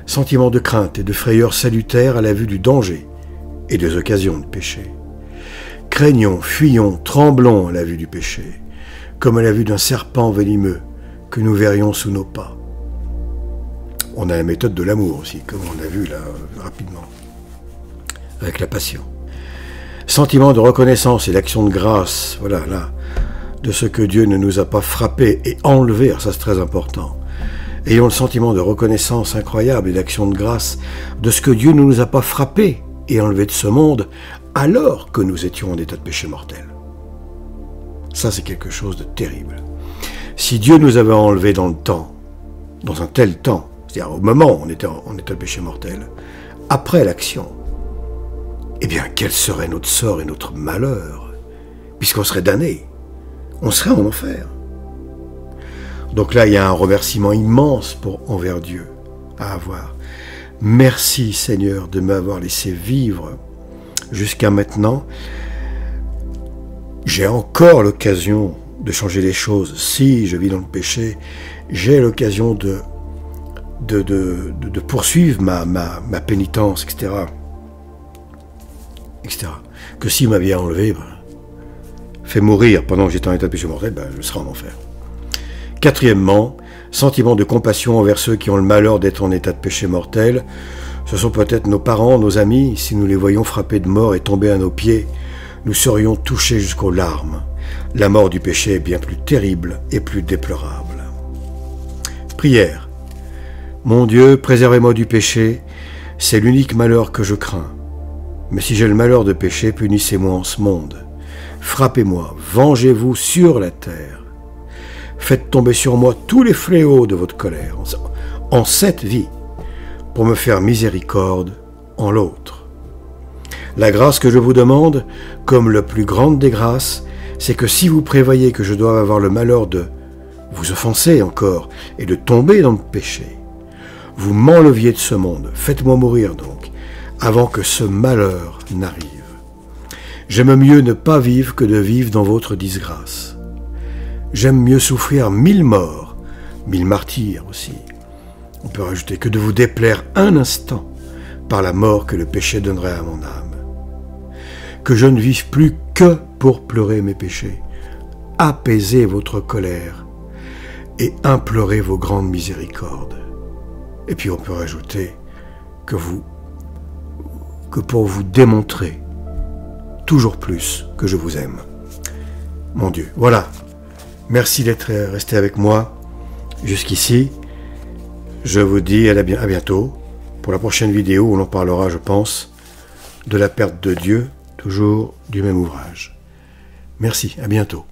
sentiment de crainte et de frayeur salutaire à la vue du danger et des occasions de péché. Craignons, fuyons, tremblons à la vue du péché, comme à la vue d'un serpent venimeux que nous verrions sous nos pas. On a la méthode de l'amour aussi, comme on a vu là rapidement, avec la passion. Sentiment de reconnaissance et d'action de grâce, voilà, là, de ce que Dieu ne nous a pas frappé et enlevé, alors ça c'est très important. Ayons le sentiment de reconnaissance incroyable et d'action de grâce de ce que Dieu ne nous a pas frappé et enlevé de ce monde alors que nous étions en état de péché mortel. Ça c'est quelque chose de terrible. Si Dieu nous avait enlevés dans le temps, dans un tel temps, c'est-à-dire au moment où on était en état de péché mortel, après l'action, eh bien quel serait notre sort et notre malheur, puisqu'on serait damné, on serait en enfer. Donc là, il y a un remerciement immense envers Dieu à avoir. Merci Seigneur de m'avoir laissé vivre jusqu'à maintenant. J'ai encore l'occasion de changer les choses. Si je vis dans le péché, j'ai l'occasion de poursuivre ma pénitence, etc. Que s'il m'avait enlevé, fait mourir pendant que j'étais en état de péché mortel, ben, je serai en enfer. Quatrièmement, sentiment de compassion envers ceux qui ont le malheur d'être en état de péché mortel. Ce sont peut-être nos parents, nos amis. Si nous les voyions frappés de mort et tomber à nos pieds, nous serions touchés jusqu'aux larmes. La mort du péché est bien plus terrible et plus déplorable. Prière. Mon Dieu, préservez-moi du péché, c'est l'unique malheur que je crains. Mais si j'ai le malheur de pécher, punissez-moi en ce monde. Frappez-moi, vengez-vous sur la terre. Faites tomber sur moi tous les fléaux de votre colère, en cette vie, pour me faire miséricorde en l'autre. La grâce que je vous demande, comme la plus grande des grâces, c'est que si vous prévoyez que je dois avoir le malheur de vous offenser encore et de tomber dans le péché, vous m'enleviez de ce monde, faites-moi mourir donc, avant que ce malheur n'arrive. J'aime mieux ne pas vivre que de vivre dans votre disgrâce. J'aime mieux souffrir 1000 morts, 1000 martyrs aussi. On peut rajouter que de vous déplaire un instant par la mort que le péché donnerait à mon âme. Que je ne vive plus que pour pleurer mes péchés. Apaisez votre colère et implorez vos grandes miséricordes. Et puis on peut rajouter que pour vous démontrer toujours plus que je vous aime. Mon Dieu, voilà. Merci d'être resté avec moi jusqu'ici. Je vous dis à bientôt pour la prochaine vidéo où l'on parlera, je pense, de la perte de Dieu, toujours du même ouvrage. Merci, à bientôt.